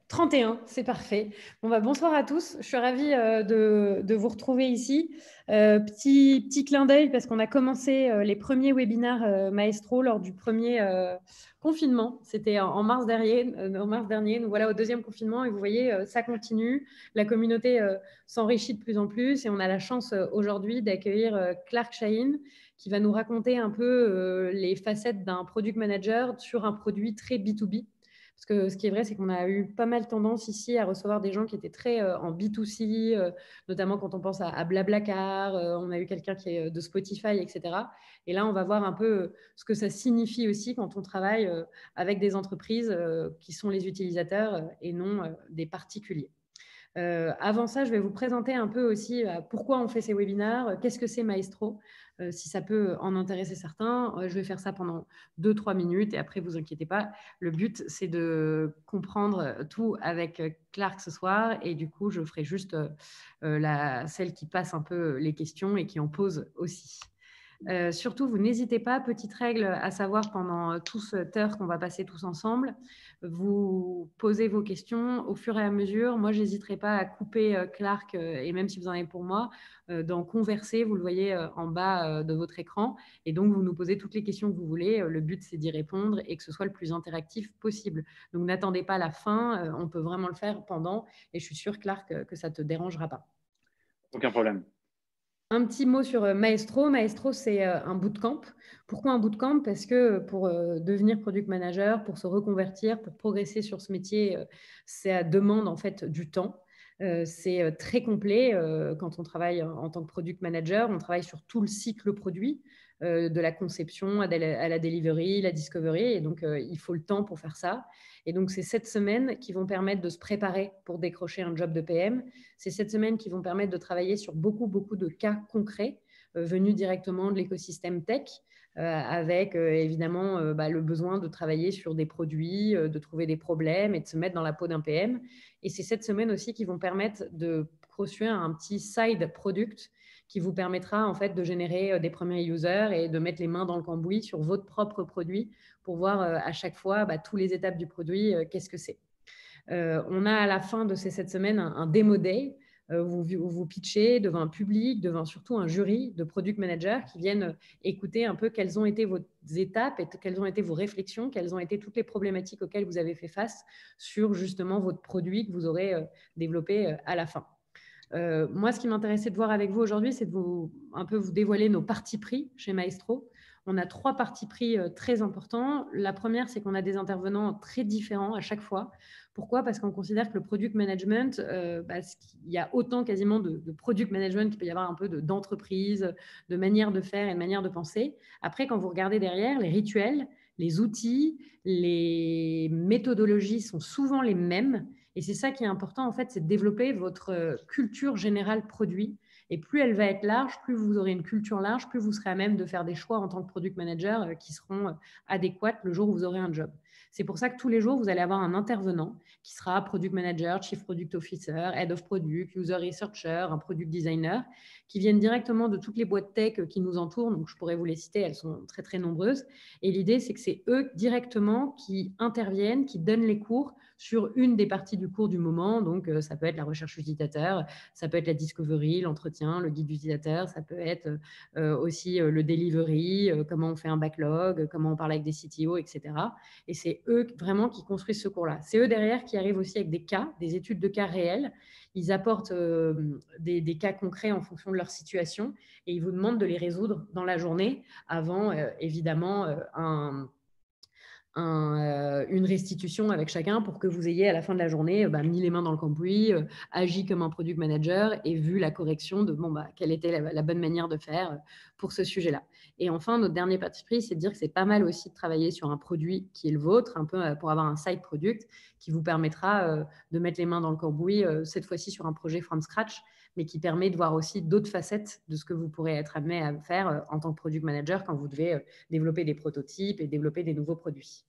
31, c'est parfait. Bonsoir à tous. Je suis ravie de vous retrouver ici. Petit clin d'œil parce qu'on a commencé les premiers webinaires Maestro lors du premier confinement. C'était en mars dernier. Nous voilà au deuxième confinement et vous voyez, ça continue. La communauté s'enrichit de plus en plus et on a la chance aujourd'hui d'accueillir Clark Chahine qui va nous raconter un peu les facettes d'un product manager sur un produit très B2B. Parce que ce qui est vrai, c'est qu'on a eu pas mal tendance ici à recevoir des gens qui étaient très en B2C, notamment quand on pense à Blablacar, on a eu quelqu'un qui est de Spotify, etc. Et là, on va voir un peu ce que ça signifie aussi quand on travaille avec des entreprises qui sont les utilisateurs et non des particuliers. Avant ça, je vais vous présenter un peu aussi pourquoi on fait ces webinaires, qu'est-ce que c'est Maestro, si ça peut en intéresser certains. Je vais faire ça pendant 2-3 minutes et après, vous inquiétez pas. Le but, c'est de comprendre tout avec Clark ce soir et du coup, je ferai juste celle qui passe un peu les questions et qui en pose aussi. Surtout, vous n'hésitez pas, petite règle à savoir pendant toute cette heure qu'on va passer tous ensemble, vous posez vos questions au fur et à mesure. Moi, je n'hésiterai pas à couper Clark, et même si vous en avez pour moi, d'en converser, vous le voyez en bas de votre écran. Et donc, vous nous posez toutes les questions que vous voulez. Le but, c'est d'y répondre et que ce soit le plus interactif possible. Donc, n'attendez pas la fin, on peut vraiment le faire pendant. Et je suis sûre, Clark, que ça ne te dérangera pas. Aucun problème. Un petit mot sur Maestro. Maestro, c'est un bootcamp. Pourquoi un bootcamp? Parce que pour devenir product manager, pour se reconvertir, pour progresser sur ce métier, ça demande en fait du temps. C'est très complet quand on travaille en tant que product manager. On travaille sur tout le cycle produit, de la conception à la delivery, la discovery. Et donc, il faut le temps pour faire ça. Et donc, c'est 7 semaines qui vont permettre de se préparer pour décrocher un job de PM. C'est 7 semaines qui vont permettre de travailler sur beaucoup de cas concrets venus directement de l'écosystème tech, avec évidemment le besoin de travailler sur des produits, de trouver des problèmes et de se mettre dans la peau d'un PM. Et c'est 7 semaines aussi qui vont permettre de construire un petit side product qui vous permettra en fait de générer des premiers users et de mettre les mains dans le cambouis sur votre propre produit pour voir à chaque fois tous les étapes du produit, qu'est-ce que c'est. On a à la fin de ces 7 semaines un démo day où vous pitchez devant un public, devant surtout un jury de product managers qui viennent écouter un peu quelles ont été vos étapes et quelles ont été vos réflexions, quelles ont été toutes les problématiques auxquelles vous avez fait face sur justement votre produit que vous aurez développé à la fin. Moi, ce qui m'intéressait de voir avec vous aujourd'hui, c'est de un peu vous dévoiler nos partis pris chez Maestro. On a 3 partis pris très importants. La première, c'est qu'on a des intervenants très différents à chaque fois. Pourquoi? Parce qu'on considère que le product management, il y a autant quasiment de product management qu'il peut y avoir un peu d'entreprise, de manière de faire et de manière de penser. Après, quand vous regardez derrière, les rituels, les outils, les méthodologies sont souvent les mêmes. Et c'est ça qui est important, en fait, c'est de développer votre culture générale produit. Et plus elle va être large, plus vous aurez une culture large, plus vous serez à même de faire des choix en tant que product manager qui seront adéquats le jour où vous aurez un job. C'est pour ça que tous les jours, vous allez avoir un intervenant qui sera product manager, chief product officer, head of product, user researcher, un product designer, qui viennent directement de toutes les boîtes tech qui nous entourent. Donc, je pourrais vous les citer, elles sont très, très nombreuses. Et l'idée, c'est que c'est eux directement qui interviennent, qui donnent les cours sur une des parties du cours du moment. Donc, ça peut être la recherche utilisateur, ça peut être la discovery, l'entretien, le guide utilisateur, ça peut être aussi le delivery, comment on fait un backlog, comment on parle avec des CTO, etc. Et c'est eux vraiment qui construisent ce cours-là. C'est eux derrière qui arrivent aussi avec des cas, des études de cas réels. Ils apportent des cas concrets en fonction de leur situation et ils vous demandent de les résoudre dans la journée avant, évidemment, une restitution avec chacun pour que vous ayez à la fin de la journée mis les mains dans le cambouis, agi comme un product manager et vu la correction de quelle était la bonne manière de faire pour ce sujet-là. Et enfin, notre dernier parti pris, c'est de dire que c'est pas mal aussi de travailler sur un produit qui est le vôtre, un peu pour avoir un side product qui vous permettra de mettre les mains dans le cambouis, cette fois-ci sur un projet from scratch, mais qui permet de voir aussi d'autres facettes de ce que vous pourrez être amené à faire en tant que product manager quand vous devez développer des prototypes et développer des nouveaux produits.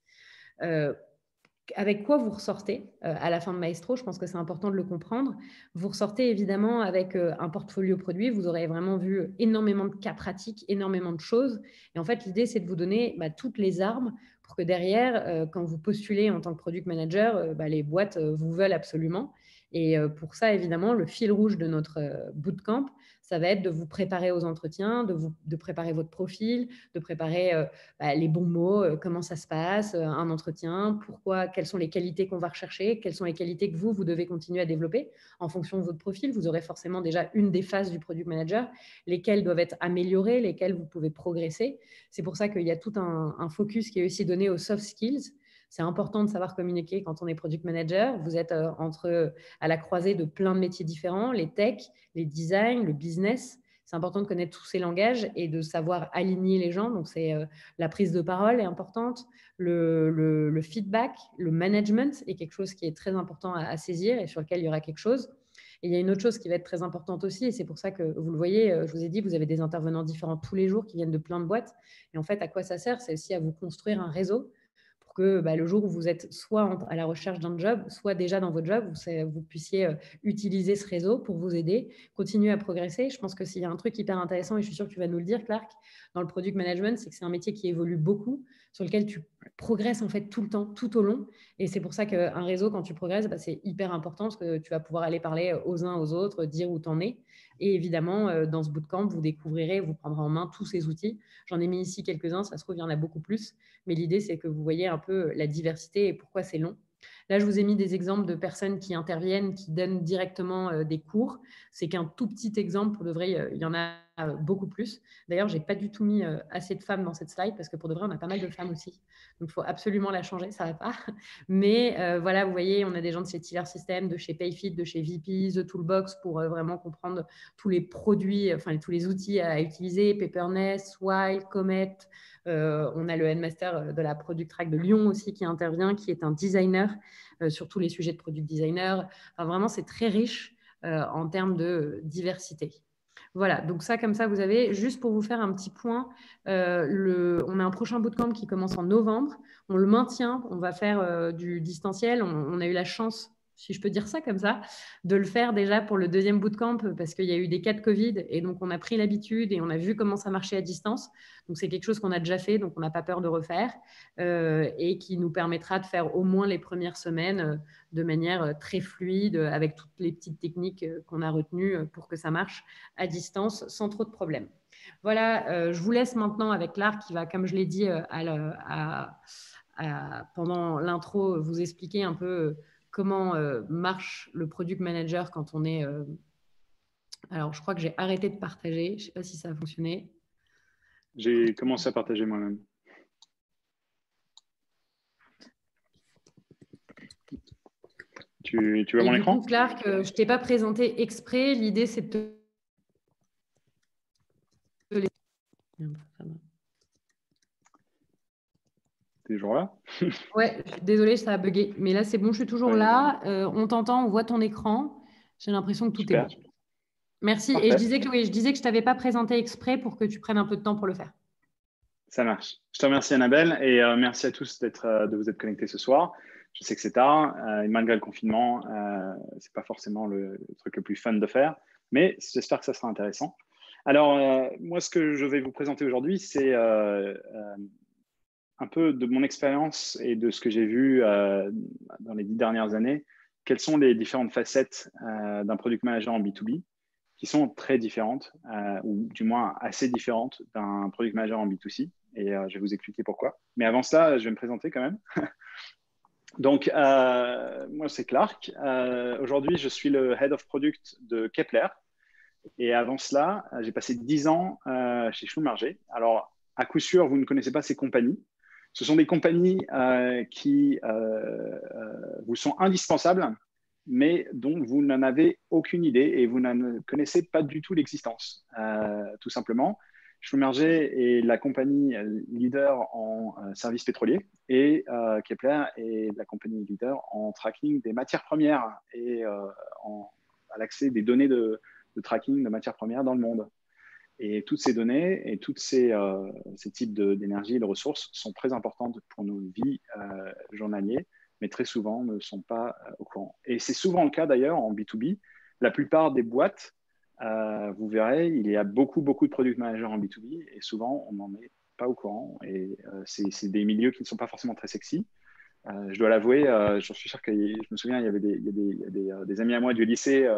Avec quoi vous ressortez à la fin de Maestro? Je pense que c'est important de le comprendre. Vous ressortez évidemment avec un portfolio produit. Vous aurez vraiment vu énormément de cas pratiques, énormément de choses. Et en fait, l'idée, c'est de vous donner toutes les armes pour que derrière, quand vous postulez en tant que product manager, les boîtes vous veulent absolument. Et pour ça, évidemment, le fil rouge de notre bootcamp, ça va être de vous préparer aux entretiens, de préparer votre profil, de préparer les bons mots, comment ça se passe, un entretien, pourquoi, quelles sont les qualités qu'on va rechercher, quelles sont les qualités que vous devez continuer à développer en fonction de votre profil. Vous aurez forcément déjà une des phases du product manager, lesquelles doivent être améliorées, lesquelles vous pouvez progresser. C'est pour ça qu'il y a tout un focus qui est aussi donné aux soft skills. C'est important de savoir communiquer quand on est product manager. Vous êtes à la croisée de plein de métiers différents, les tech, les design, le business. C'est important de connaître tous ces langages et de savoir aligner les gens. Donc, c'est la prise de parole est importante, le feedback, le management est quelque chose qui est très important à saisir et sur lequel il y aura quelque chose. Et il y a une autre chose qui va être très importante aussi, et c'est pour ça que vous le voyez, je vous ai dit, vous avez des intervenants différents tous les jours qui viennent de plein de boîtes. Et en fait, à quoi ça sert? C'est aussi à vous construire un réseau pour que le jour où vous êtes soit à la recherche d'un job, soit déjà dans votre job, vous puissiez utiliser ce réseau pour vous aider, continuer à progresser. Je pense que s'il y a un truc hyper intéressant, et je suis sûre que tu vas nous le dire, Clark, dans le product management, c'est que c'est un métier qui évolue beaucoup, sur lequel tu progresses en fait tout le temps, tout au long. Et c'est pour ça qu'un réseau, quand tu progresses, c'est hyper important parce que tu vas pouvoir aller parler aux uns aux autres, dire où tu en es. Et évidemment, dans ce bootcamp, vous découvrirez, vous prendrez en main tous ces outils. J'en ai mis ici quelques-uns, ça se trouve, il y en a beaucoup plus. Mais l'idée, c'est que vous voyez un peu la diversité et pourquoi c'est long. Là, je vous ai mis des exemples de personnes qui interviennent, qui donnent directement des cours. C'est qu'un tout petit exemple. Pour de vrai, il y en a beaucoup plus. D'ailleurs, je n'ai pas du tout mis assez de femmes dans cette slide parce que pour de vrai, on a pas mal de femmes aussi. Donc, il faut absolument la changer, ça ne va pas. Mais voilà, vous voyez, on a des gens de chez Tiller System, de chez Payfit, de chez VP, The Toolbox pour vraiment comprendre tous les produits, enfin tous les outils à utiliser, Paperless, Swile, Comet. On a le headmaster de la Product Track de Lyon aussi qui intervient, qui est un designer sur tous les sujets de product designer. Enfin, vraiment, c'est très riche en termes de diversité. Voilà, donc ça, comme ça, vous avez, juste pour vous faire un petit point, on a un prochain bootcamp qui commence en novembre. On le maintient, on va faire du distanciel. On a eu la chance, si je peux dire ça comme ça, de le faire déjà pour le deuxième bootcamp parce qu'il y a eu des cas de Covid et donc on a pris l'habitude et on a vu comment ça marchait à distance. Donc c'est quelque chose qu'on a déjà fait, donc on n'a pas peur de refaire et qui nous permettra de faire au moins les premières semaines de manière très fluide avec toutes les petites techniques qu'on a retenues pour que ça marche à distance sans trop de problèmes. Voilà, je vous laisse maintenant avec Clark qui va, comme je l'ai dit pendant l'intro, vous expliquer un peu comment marche le product manager quand on est... Alors, je crois que j'ai arrêté de partager. Je ne sais pas si ça a fonctionné. J'ai commencé à partager moi-même. Tu vois mon écran? Du coup, Clark, je ne t'ai pas présenté exprès. L'idée, c'est de te... T'es toujours là? Ouais, désolée, ça a bugué. Mais là, c'est bon, je suis toujours là. On t'entend, on voit ton écran. J'ai l'impression que tout est bon. Merci. Parfait. Et je disais que je ne t'avais pas présenté exprès pour que tu prennes un peu de temps pour le faire. Ça marche. Je te remercie, Annabelle, et merci à tous de vous être connectés ce soir. Je sais que c'est tard, et malgré le confinement, ce n'est pas forcément le truc le plus fun de faire, mais j'espère que ça sera intéressant. Alors, moi, ce que je vais vous présenter aujourd'hui, c'est un peu de mon expérience et de ce que j'ai vu dans les 10 dernières années. Quelles sont les différentes facettes d'un product manager en B2B qui sont très différentes, ou du moins assez différentes d'un product manager en B2C. Et je vais vous expliquer pourquoi. Mais avant cela, je vais me présenter quand même. Donc, moi, c'est Clark. Aujourd'hui, je suis le Head of Product de Kepler. Et avant cela, j'ai passé 10 ans chez Schlumberger. Alors, à coup sûr, vous ne connaissez pas ces compagnies. Ce sont des compagnies qui vous sont indispensables, mais dont vous n'en avez aucune idée et vous n'en connaissez pas du tout l'existence, tout simplement. Schlumberger est la compagnie leader en services pétroliers et Kepler est la compagnie leader en tracking des matières premières et à l'accès des données de tracking de matières premières dans le monde. Et toutes ces données et tous ces types d'énergie et de ressources sont très importantes pour nos vies journalières, mais très souvent ne sont pas au courant. Et c'est souvent le cas d'ailleurs en B2B. La plupart des boîtes, vous verrez, il y a beaucoup de product managers en B2B et souvent on n'en est pas au courant. Et c'est des milieux qui ne sont pas forcément très sexy. Je dois l'avouer, je suis sûr que je me souviens, il y avait des amis à moi du lycée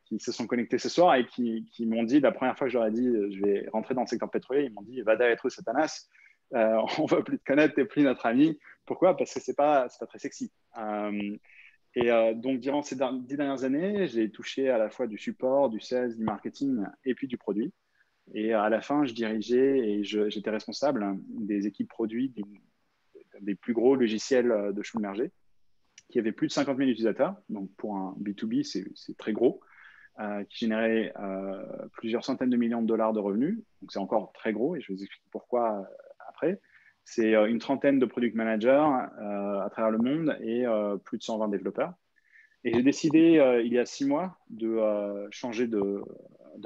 qui se sont connectés ce soir et qui m'ont dit, la première fois que je leur ai dit, je vais rentrer dans le secteur pétrolier, ils m'ont dit, Vada et True Satanas, on ne va plus te connaître, tu n'es plus notre ami. Pourquoi? Parce que ce n'est pas très sexy. Donc, durant ces 10 dernières années, j'ai touché à la fois du support, du sales, du marketing et puis du produit. Et à la fin, je dirigeais et j'étais responsable des équipes produits des plus gros logiciels de Schlumberger qui avaient plus de 50 000 utilisateurs. Donc, pour un B2B, c'est très gros, qui générait plusieurs centaines de millions de dollars de revenus. Donc, c'est encore très gros et je vais vous expliquer pourquoi après. C'est une trentaine de product managers à travers le monde et plus de 120 développeurs. Et j'ai décidé il y a 6 mois de changer de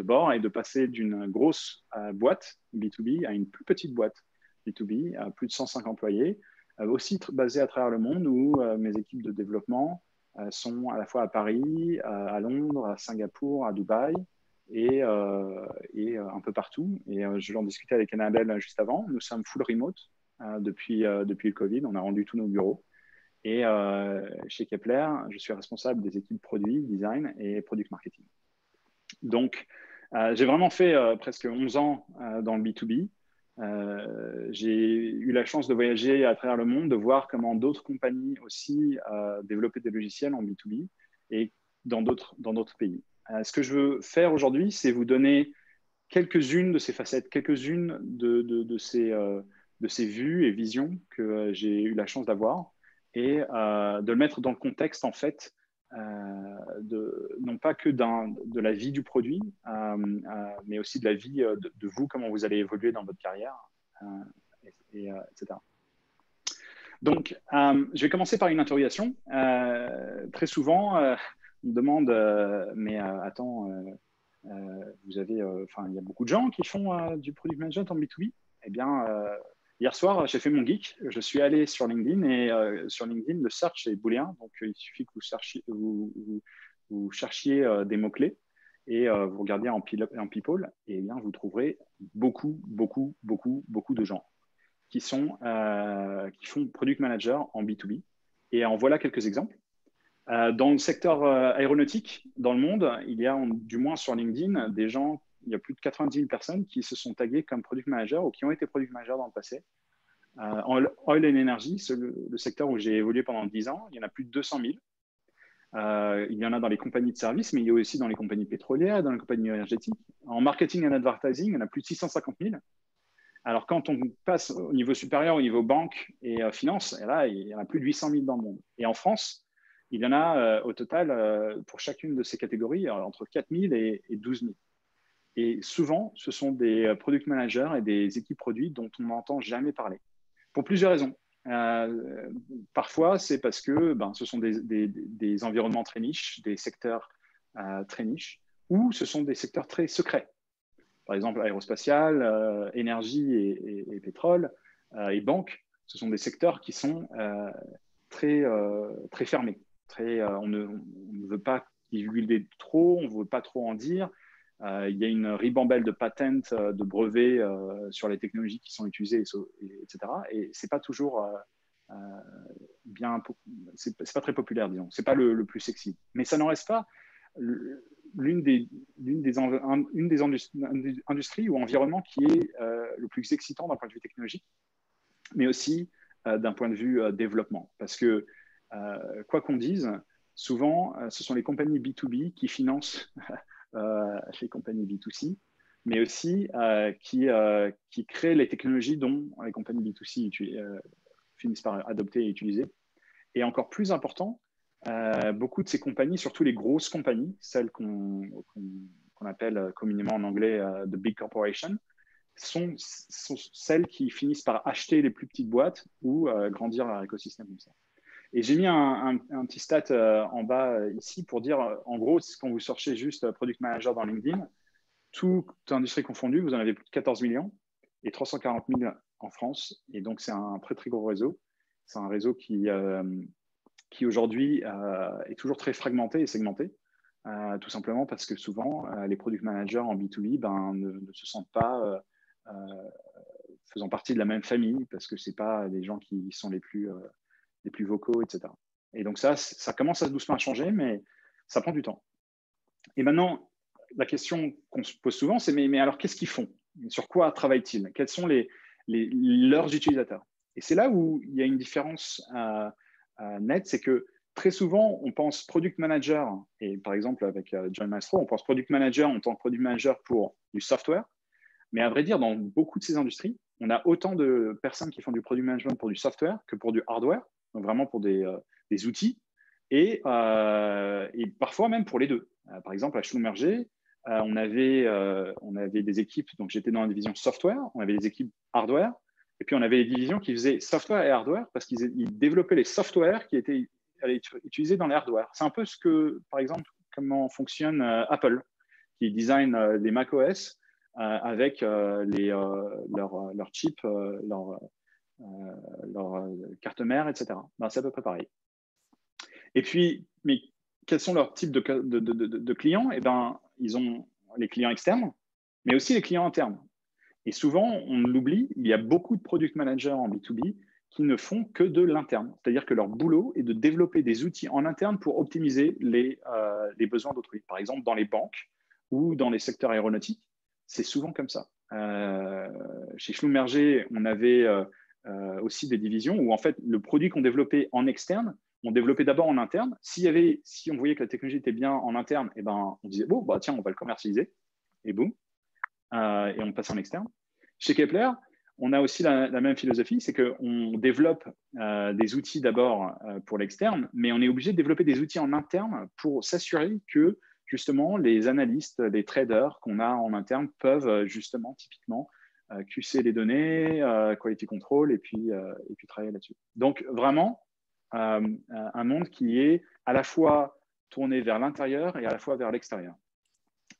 bord et de passer d'une grosse boîte B2B à une plus petite boîte B2B, à plus de 105 employés, aussi basée à travers le monde où mes équipes de développement sont à la fois à Paris, à Londres, à Singapour, à Dubaï et un peu partout. Et je l'en discutais avec Annabelle juste avant. Nous sommes full remote depuis le Covid. On a rendu tous nos bureaux. Et chez Kepler, je suis responsable des équipes produits, design et product marketing. Donc, j'ai vraiment fait presque 11 ans dans le B2B. J'ai eu la chance de voyager à travers le monde, de voir comment d'autres compagnies aussi développaient des logiciels en B2B et dans d'autres pays. Ce que je veux faire aujourd'hui, c'est vous donner quelques-unes de ces facettes, quelques-unes de ces vues et visions que j'ai eu la chance d'avoir et de le mettre dans le contexte, en fait, non pas que de la vie du produit, mais aussi de la vie de vous, comment vous allez évoluer dans votre carrière, etc. Donc, je vais commencer par une interrogation. Très souvent, on me demande, mais attends, vous avez, il y a beaucoup de gens qui font du product management en B2B. Eh bien, hier soir, j'ai fait mon geek. Je suis allé sur LinkedIn et sur LinkedIn, le search est booléen. Donc, il suffit que vous cherchiez des mots-clés et vous regardiez en people. Et bien, vous trouverez beaucoup de gens qui font product manager en B2B. Et en voilà quelques exemples. Dans le secteur aéronautique, dans le monde, il y a, du moins sur LinkedIn, des gens, il y a plus de 90 000 personnes qui se sont taguées comme product manager ou qui ont été product manager dans le passé. En oil and energy, c'est le secteur où j'ai évolué pendant 10 ans, il y en a plus de 200 000. Il y en a dans les compagnies de services, mais il y a aussi dans les compagnies pétrolières, dans les compagnies énergétiques. En marketing and advertising, il y en a plus de 650 000. Alors, quand on passe au niveau supérieur, au niveau banque et finance, et là, il y en a plus de 800 000 dans le monde. Et en France, il y en a au total, pour chacune de ces catégories, entre 4 000 et 12 000. Et souvent, ce sont des product managers et des équipes produits dont on n'entend jamais parler, pour plusieurs raisons. Parfois, c'est parce que ce sont des environnements très niches, des secteurs très niches, ou ce sont des secteurs très secrets. Par exemple, aérospatial, énergie et pétrole et banque, ce sont des secteurs qui sont très fermés. On ne veut pas divulguer trop, on ne veut pas trop en dire. Il y a une ribambelle de patents, de brevets sur les technologies qui sont utilisées, etc. Et c'est pas toujours c'est pas très populaire, disons. C'est pas le plus sexy. Mais ça n'en reste pas une des industries ou environnements qui est le plus excitant d'un point de vue technologique, mais aussi d'un point de vue développement. Parce que, quoi qu'on dise, souvent, ce sont les compagnies B2B qui financent les compagnies B2C, mais aussi qui créent les technologies dont les compagnies B2C finissent par adopter et utiliser. Et encore plus important, beaucoup de ces compagnies, surtout les grosses compagnies, celles qu'on appelle communément en anglais the big corporations, sont celles qui finissent par acheter les plus petites boîtes ou grandir leur écosystème comme ça. Et j'ai mis un petit stat en bas ici pour dire, en gros, quand vous cherchez juste product manager dans LinkedIn, toute industrie confondue, vous en avez plus de 14 millions et 340 000 en France. Et donc, c'est un très, très gros réseau. C'est un réseau qui aujourd'hui est toujours très fragmenté et segmenté, tout simplement parce que souvent, les product managers en B2B ne se sentent pas faisant partie de la même famille, parce que ce n'est pas les gens qui sont les plus vocaux, etc. Et donc ça commence à doucement à changer, mais ça prend du temps. Et maintenant, la question qu'on se pose souvent, c'est mais alors qu'est-ce qu'ils font? Sur quoi travaillent-ils? Quels sont leurs utilisateurs? Et c'est là où il y a une différence nette, c'est que très souvent, on pense product manager, et par exemple avec John Maestro, on pense product manager en tant que product manager pour du software. Mais à vrai dire, dans beaucoup de ces industries, on a autant de personnes qui font du product management pour du software que pour du hardware, donc vraiment pour des outils, et parfois même pour les deux. Par exemple, à Schlumberger, on avait des équipes, donc j'étais dans la division software, on avait des équipes hardware, et puis on avait des divisions qui faisaient software et hardware parce qu'ils développaient les softwares qui étaient utilisés dans les hardware. C'est un peu ce que, par exemple, comment fonctionne Apple, qui design les macOS avec leurs chips, leur carte mère, etc. Ben, c'est à peu près pareil. Et puis, mais quels sont leurs types de clients? Eh ben, ils ont les clients externes, mais aussi les clients internes. Et souvent, on l'oublie, il y a beaucoup de product managers en B2B qui ne font que de l'interne. C'est-à-dire que leur boulot est de développer des outils en interne pour optimiser les besoins d'autrui. Par exemple, dans les banques ou dans les secteurs aéronautiques, c'est souvent comme ça. Chez Schlumberger, on avait aussi des divisions où en fait, le produit qu'on développait en externe, on développait d'abord en interne. Si on voyait que la technologie était bien en interne, eh ben, on disait, bon, bah, tiens, on va le commercialiser. Et boum. Et on passe en externe. Chez Kepler, on a aussi la même philosophie, c'est qu'on développe des outils d'abord pour l'externe, mais on est obligé de développer des outils en interne pour s'assurer que justement les analystes, les traders qu'on a en interne peuvent justement typiquement QC les données, quality control et puis travailler là-dessus. Donc vraiment un monde qui est à la fois tourné vers l'intérieur et à la fois vers l'extérieur.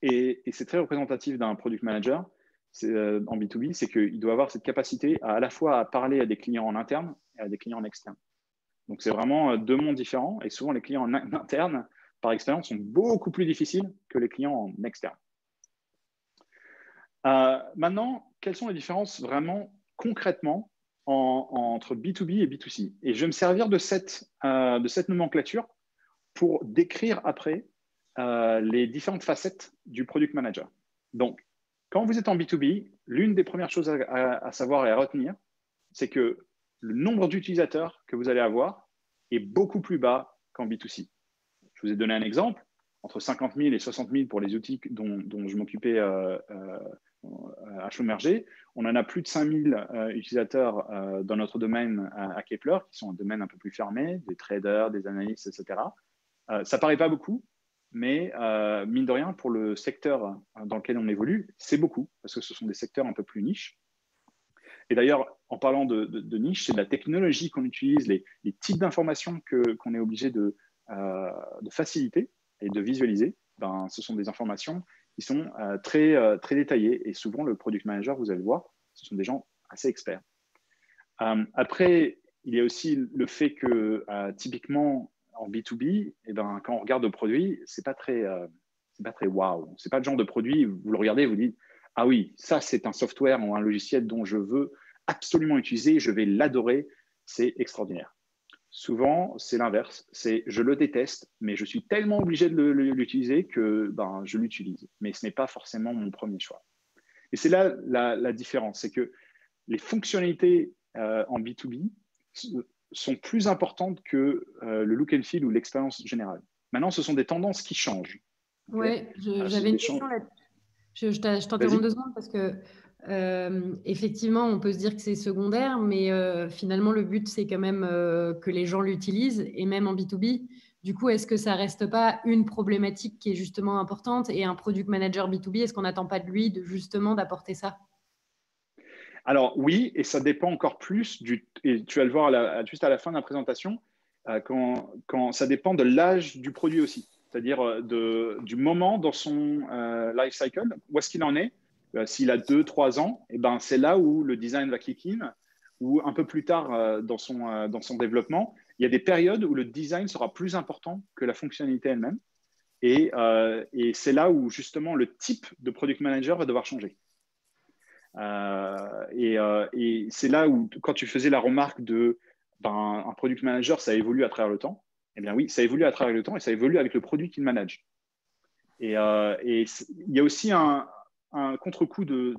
Et c'est très représentatif d'un product manager en B2B, c'est qu'il doit avoir cette capacité à la fois à parler à des clients en interne et à des clients en externe. Donc, c'est vraiment deux mondes différents. Et souvent, les clients en interne, par expérience, sont beaucoup plus difficiles que les clients en externe. Maintenant, quelles sont les différences vraiment concrètement entre B2B et B2C? Et je vais me servir de cette nomenclature pour décrire après les différentes facettes du product manager. Donc, quand vous êtes en B2B, l'une des premières choses à savoir et à retenir, c'est que le nombre d'utilisateurs que vous allez avoir est beaucoup plus bas qu'en B2C. Je vous ai donné un exemple, entre 50 000 et 60 000 pour les outils dont je m'occupais à Schlumberger. On en a plus de 5 000 utilisateurs dans notre domaine à Kepler, qui sont un domaine un peu plus fermé, des traders, des analystes, etc. Ça ne paraît pas beaucoup, mais mine de rien, pour le secteur dans lequel on évolue, c'est beaucoup, parce que ce sont des secteurs un peu plus niches. Et d'ailleurs, en parlant de niche, c'est de la technologie qu'on utilise, les types d'informations qu'on est obligé de faciliter et de visualiser. Ben, ce sont des informations qui sont très détaillées. Et souvent, le product manager, vous allez le voir, ce sont des gens assez experts. Après, il y a aussi le fait que typiquement, en B2B, eh ben, quand on regarde le produit, c'est pas très wow. C'est pas le genre de produit, vous le regardez et vous dites, ah oui, ça c'est un software ou un logiciel dont je veux absolument utiliser, je vais l'adorer, c'est extraordinaire. Souvent, c'est l'inverse, c'est je le déteste, mais je suis tellement obligé de l'utiliser que ben, je l'utilise. Mais ce n'est pas forcément mon premier choix. Et c'est là la différence, c'est que les fonctionnalités en B2B sont plus importantes que le look and feel ou l'expérience générale. Maintenant, ce sont des tendances qui changent. Okay. Oui, j'avais une question là. Je t'interromps 2 secondes parce que effectivement, on peut se dire que c'est secondaire, mais finalement, le but, c'est quand même que les gens l'utilisent, et même en B2B. Du coup, est-ce que ça reste pas une problématique qui est justement importante, et un product manager B2B, est-ce qu'on n'attend pas de lui justement d'apporter ça? Alors oui, et ça dépend encore plus et tu vas le voir juste à la fin de la présentation, quand ça dépend de l'âge du produit aussi, c'est-à-dire du moment dans son life cycle, où est-ce qu'il en est. S'il a 2-3 ans, eh ben, c'est là où le design va kick in, ou un peu plus tard dans son développement. Il y a des périodes où le design sera plus important que la fonctionnalité elle-même, et c'est là où justement le type de product manager va devoir changer. Et c'est là où, quand tu faisais la remarque de un product manager, ça évolue à travers le temps. Eh bien oui, ça évolue à travers le temps et ça évolue avec le produit qu'il manage. Et il y a aussi un contre-coup de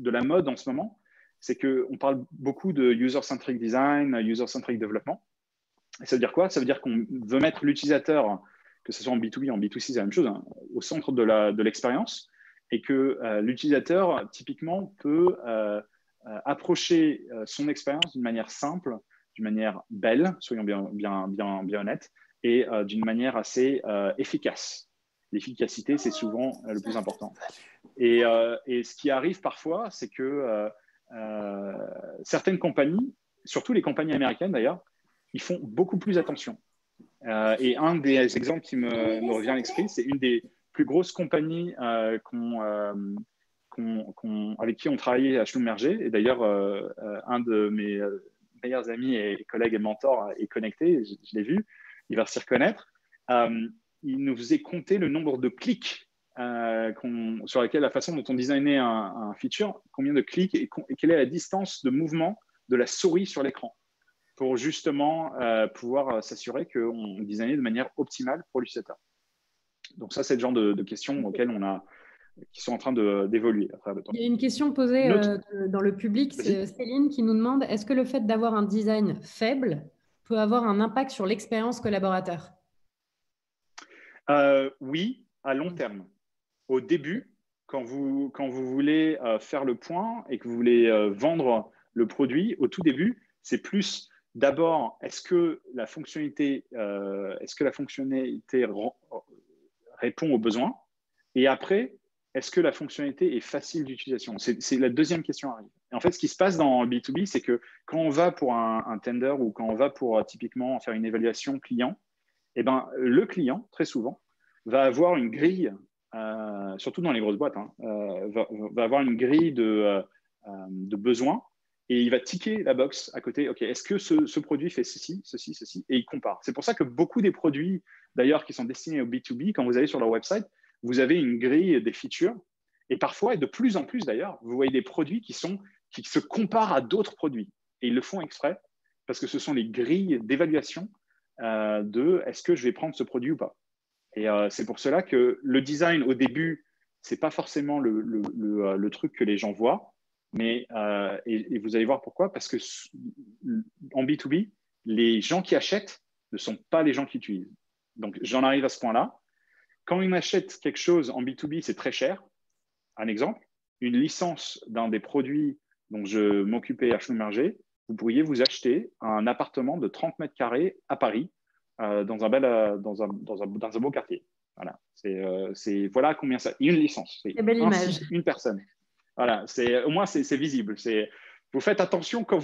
la mode en ce moment, c'est qu'on parle beaucoup de user-centric design, user-centric développement. Et ça veut dire quoi? Ça veut dire qu'on veut mettre l'utilisateur, que ce soit en B2B, en B2C, c'est la même chose, hein, au centre de l'expérience, et que l'utilisateur, typiquement, peut approcher son expérience d'une manière simple, d'une manière belle, soyons bien honnêtes, et d'une manière assez efficace. L'efficacité, c'est souvent le plus important. Et ce qui arrive parfois, c'est que certaines compagnies, surtout les compagnies américaines d'ailleurs, ils font beaucoup plus attention. Et un des exemples qui me revient à l'esprit, c'est une des plus grosses compagnies avec qui on travaillait à Schlumberger. Et d'ailleurs, un de mes meilleurs amis et collègues et mentors est connecté, je l'ai vu, il va s'y reconnaître. Il nous faisait compter le nombre de clics sur la façon dont on designait un feature, combien de clics et quelle est la distance de mouvement de la souris sur l'écran, pour justement pouvoir s'assurer qu'on designait de manière optimale pour l'utilisateur. Donc ça, c'est le genre de questions auxquelles qui sont en train d'évoluer à travers le temps. Il y a une question posée dans le public, c'est Céline qui nous demande, est-ce que le fait d'avoir un design faible peut avoir un impact sur l'expérience collaborateur? Oui, à long terme. Au début, quand vous voulez faire le point et que vous voulez vendre le produit, au tout début, c'est plus d'abord, est-ce que la fonctionnalité répond aux besoins? Et après, est-ce que la fonctionnalité est facile d'utilisation? C'est la deuxième question arrive. Et en fait, ce qui se passe dans le B2B, c'est que quand on va pour un tender ou quand on va pour typiquement faire une évaluation client, eh ben, le client, très souvent, va avoir une grille, surtout dans les grosses boîtes, hein, va avoir une grille de besoins et il va ticker la box à côté. OK, est-ce que ce produit fait ceci, ceci, ceci? Et il compare. C'est pour ça que beaucoup des produits, d'ailleurs, qui sont destinés au B2B, quand vous allez sur leur website, vous avez une grille des features. Et parfois, et de plus en plus d'ailleurs, vous voyez des produits qui se comparent à d'autres produits. Et ils le font exprès parce que ce sont les grilles d'évaluation de est-ce que je vais prendre ce produit ou pas. Et c'est pour cela que le design, au début, ce n'est pas forcément le truc que les gens voient. Mais, et vous allez voir pourquoi, parce que en B2B, les gens qui achètent ne sont pas les gens qui utilisent. Donc, j'en arrive à ce point-là. Quand on achète quelque chose en B2B, c'est très cher. Un exemple, une licence d'un des produits dont je m'occupais à Schlumberger, vous pourriez vous acheter un appartement de 30 mètres carrés à Paris, dans un beau quartier. Voilà, voilà combien ça. Une licence, c'est belle image. Une personne. Voilà, au moins c'est visible. Vous faites attention quand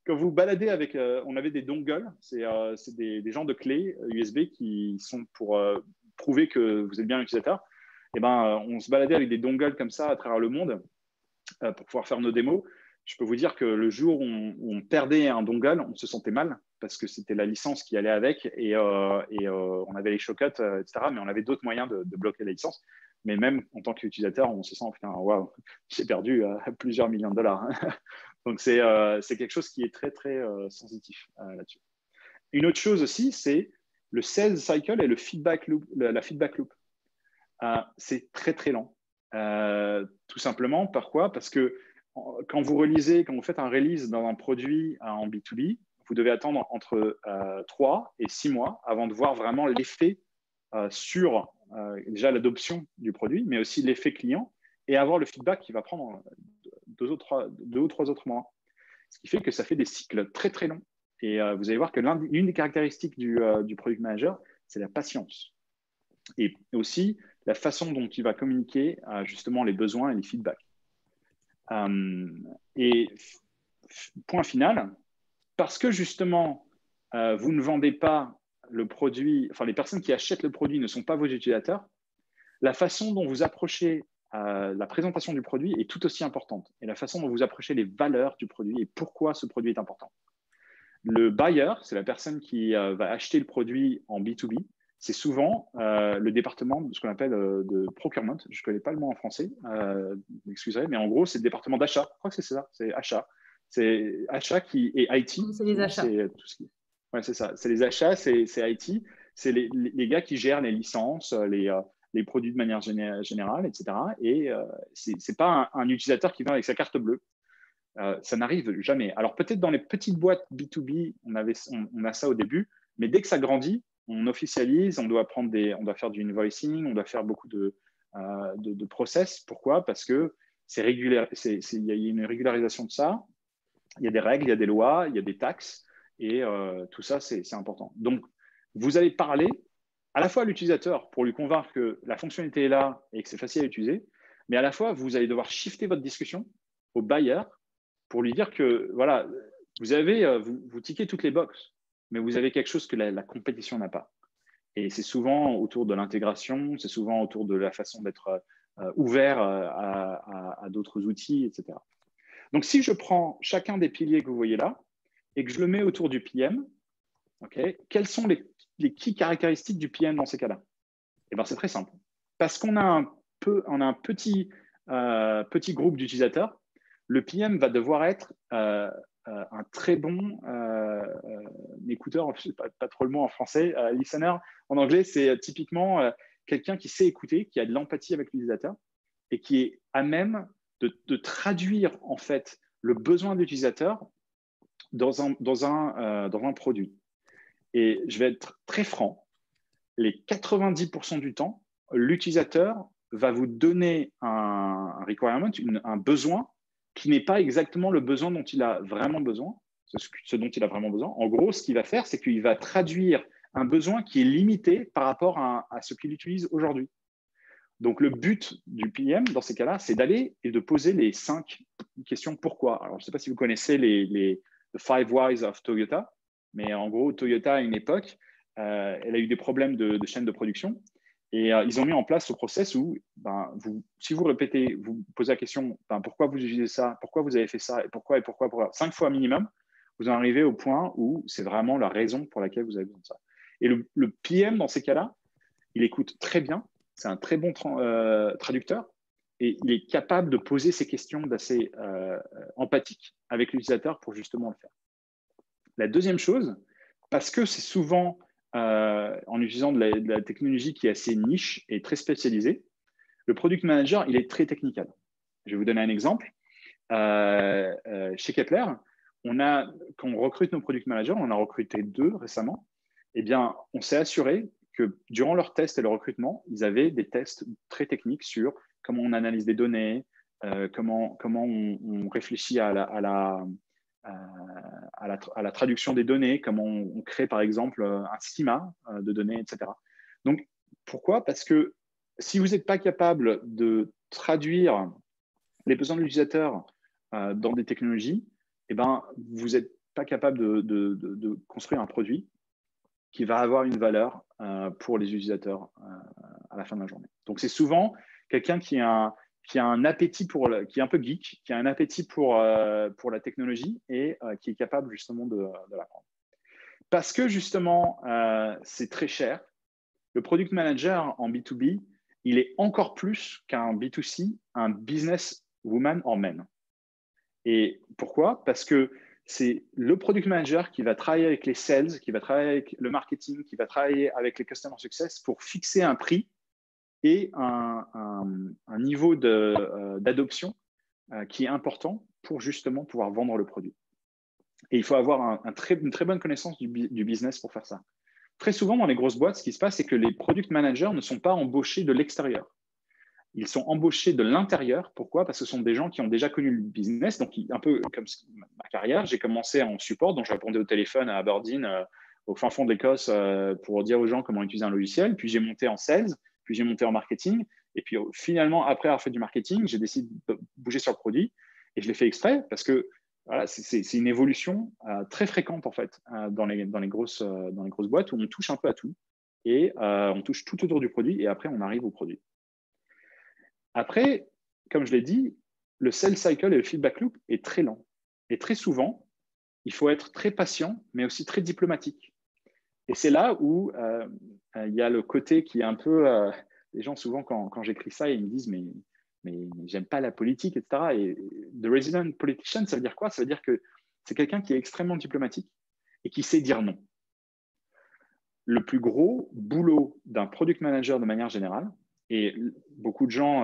vous baladez avec. On avait des dongles, c'est des genres de clés USB qui sont pour prouver que vous êtes bien un utilisateur. Et ben, on se baladait avec des dongles comme ça à travers le monde pour pouvoir faire nos démos. Je peux vous dire que le jour où on perdait un dongle, on se sentait mal parce que c'était la licence qui allait avec et on avait les shortcuts, etc. Mais on avait d'autres moyens de bloquer la licence. Mais même en tant qu'utilisateur, on se sent, putain, waouh, j'ai perdu plusieurs millions de dollars. Donc, c'est quelque chose qui est très, très sensitif là-dessus. Une autre chose aussi, c'est le sales cycle et le feedback loop, la feedback loop. C'est très, très lent. Tout simplement, pourquoi? Parce que quand vous faites un release dans un produit en B2B, vous devez attendre entre 3 et 6 mois avant de voir vraiment l'effet sur déjà l'adoption du produit, mais aussi l'effet client et avoir le feedback qui va prendre 2 ou 3 autres mois. Ce qui fait que ça fait des cycles très, très longs. Et vous allez voir que l'une des caractéristiques du product manager, c'est la patience. Et aussi la façon dont il va communiquer justement les besoins et les feedbacks. Et point final, parce que justement, vous ne vendez pas le produit, enfin les personnes qui achètent le produit ne sont pas vos utilisateurs, la façon dont vous approchez la présentation du produit est tout aussi importante. Et la façon dont vous approchez les valeurs du produit et pourquoi ce produit est important. Le buyer, c'est la personne qui va acheter le produit en B2B, c'est souvent le département de ce qu'on appelle de procurement. Je ne connais pas le mot en français, excusez, mais en gros, c'est le département d'achat. Je crois que c'est ça, c'est achat. C'est achat et IT. C'est les achats. C'est tout ce qui... Ouais, c'est ça. C'est les achats, c'est IT. C'est les gars qui gèrent les licences, les produits de manière générale, etc. Et ce n'est pas un utilisateur qui vient avec sa carte bleue. Ça n'arrive jamais. Alors peut-être dans les petites boîtes B2B, on a ça au début, mais dès que ça grandit, on officialise, on doit faire du invoicing, on doit faire beaucoup de process. Pourquoi? Parce que il y a une régularisation de ça, il y a des règles, il y a des lois, il y a des taxes, et tout ça, c'est important. Donc, vous allez parler à la fois à l'utilisateur pour lui convaincre que la fonctionnalité est là et que c'est facile à utiliser, mais à la fois, vous allez devoir shifter votre discussion au buyer pour lui dire que, voilà, vous tiquez toutes les boxes, mais vous avez quelque chose que la compétition n'a pas. Et c'est souvent autour de l'intégration, c'est souvent autour de la façon d'être ouvert à d'autres outils, etc. Donc, si je prends chacun des piliers que vous voyez là et que je le mets autour du PM, quelles sont les key caractéristiques du PM dans ces cas-là? Eh bien, c'est très simple. Parce qu'on a un petit groupe d'utilisateurs, le PM va devoir être un très bon écouteur, je ne sais pas trop le mot en français, listener en anglais, c'est typiquement quelqu'un qui sait écouter, qui a de l'empathie avec l'utilisateur et qui est à même de traduire en fait le besoin de l'utilisateur dans un produit. Et je vais être très franc, les 90% du temps, l'utilisateur va vous donner un requirement, un besoin qui n'est pas exactement le besoin dont il a vraiment besoin, ce dont il a vraiment besoin. En gros, ce qu'il va faire, c'est qu'il va traduire un besoin qui est limité par rapport à ce qu'il utilise aujourd'hui. Donc, le but du PM, dans ces cas-là, c'est d'aller et de poser les 5 questions pourquoi. Alors, je ne sais pas si vous connaissez les The 5 Whys of Toyota, mais en gros, Toyota, à une époque, elle a eu des problèmes de chaîne de production. Et ils ont mis en place ce process où, si vous répétez, vous posez la question, pourquoi vous utilisez ça, pourquoi vous avez fait ça, et pourquoi, 5 fois minimum, vous en arrivez au point où c'est vraiment la raison pour laquelle vous avez besoin de ça. Et le PM, dans ces cas-là, il écoute très bien, c'est un très bon traducteur, et il est capable de poser ces questions d'assez empathique avec l'utilisateur pour justement le faire. La deuxième chose, parce que c'est souvent en utilisant de la technologie qui est assez niche et très spécialisée, le product manager, il est très technical. Je vais vous donner un exemple. Chez Kepler, quand on recrute nos product managers, on en a recruté 2 récemment, eh bien, on s'est assuré que durant leurs tests et leur recrutement, ils avaient des tests très techniques sur comment on analyse des données, comment on réfléchit à la traduction des données, comment on crée par exemple un schema de données, etc. Donc, pourquoi? Parce que si vous n'êtes pas capable de traduire les besoins de l'utilisateur dans des technologies, eh ben, vous n'êtes pas capable de construire un produit qui va avoir une valeur pour les utilisateurs à la fin de la journée. Donc, c'est souvent quelqu'un qui a un appétit qui est un peu geek, qui a un appétit pour la technologie et qui est capable justement de l'apprendre. Parce que justement, c'est très cher, le product manager en B2B, il est encore plus qu'un B2C, un business woman or man. Et pourquoi? Parce que c'est le product manager qui va travailler avec les sales, qui va travailler avec le marketing, qui va travailler avec les customer success pour fixer un prix et un niveau d'adoption qui est important pour justement pouvoir vendre le produit. Et il faut avoir une très bonne connaissance du business pour faire ça. Très souvent, dans les grosses boîtes, ce qui se passe, c'est que les product managers ne sont pas embauchés de l'extérieur. Ils sont embauchés de l'intérieur. Pourquoi? Parce que ce sont des gens qui ont déjà connu le business. Donc, un peu comme ma carrière, j'ai commencé en support. Donc, je répondais au téléphone à Aberdeen, au fin fond de l'Écosse, pour dire aux gens comment utiliser un logiciel. Puis, j'ai monté en sales. Puis, j'ai monté en marketing. Et puis, finalement, après avoir fait du marketing, j'ai décidé de bouger sur le produit. Et je l'ai fait exprès parce que voilà, c'est une évolution très fréquente, en fait, dans les grosses boîtes où on touche un peu à tout. Et on touche tout autour du produit. Et après, on arrive au produit. Après, comme je l'ai dit, le sales cycle et le feedback loop est très lent. Et très souvent, il faut être très patient, mais aussi très diplomatique. Et c'est là où il y a le côté qui est un peu… les gens, souvent, quand j'écris ça, ils me disent, mais j'aime pas la politique, etc. Et the resident politician, ça veut dire quoi? Ça veut dire que c'est quelqu'un qui est extrêmement diplomatique et qui sait dire non. Le plus gros boulot d'un product manager de manière générale, et beaucoup de gens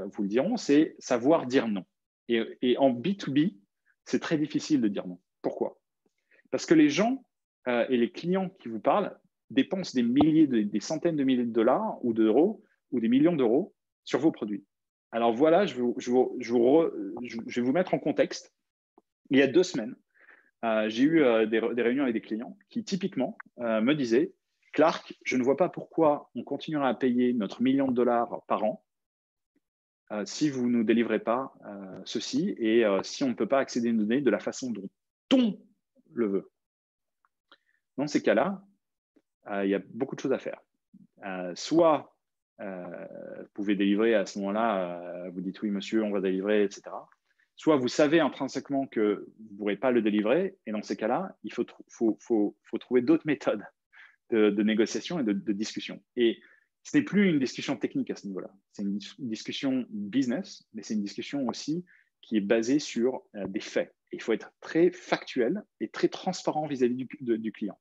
vous le diront, c'est savoir dire non. Et en B2B, c'est très difficile de dire non. Pourquoi? Parce que les gens et les clients qui vous parlent dépensent des milliers, des centaines de milliers de dollars ou d'euros ou des millions d'euros sur vos produits. Alors voilà, je vais vous mettre en contexte. Il y a 2 semaines, j'ai eu des réunions avec des clients qui typiquement me disaient, Clark, je ne vois pas pourquoi on continuera à payer notre $1 million par an si vous ne nous délivrez pas ceci et si on ne peut pas accéder aux données de la façon dont on le veut. Dans ces cas-là, il y a beaucoup de choses à faire. Soit vous pouvez délivrer à ce moment-là, vous dites oui monsieur, on va délivrer, etc. Soit vous savez intrinsèquement que vous ne pourrez pas le délivrer, et dans ces cas-là, il faut trouver d'autres méthodes de négociation et de discussion. Et ce n'est plus une discussion technique à ce niveau-là. C'est une discussion business, mais c'est une discussion aussi qui est basée sur des faits. Et il faut être très factuel et très transparent vis-à-vis du client.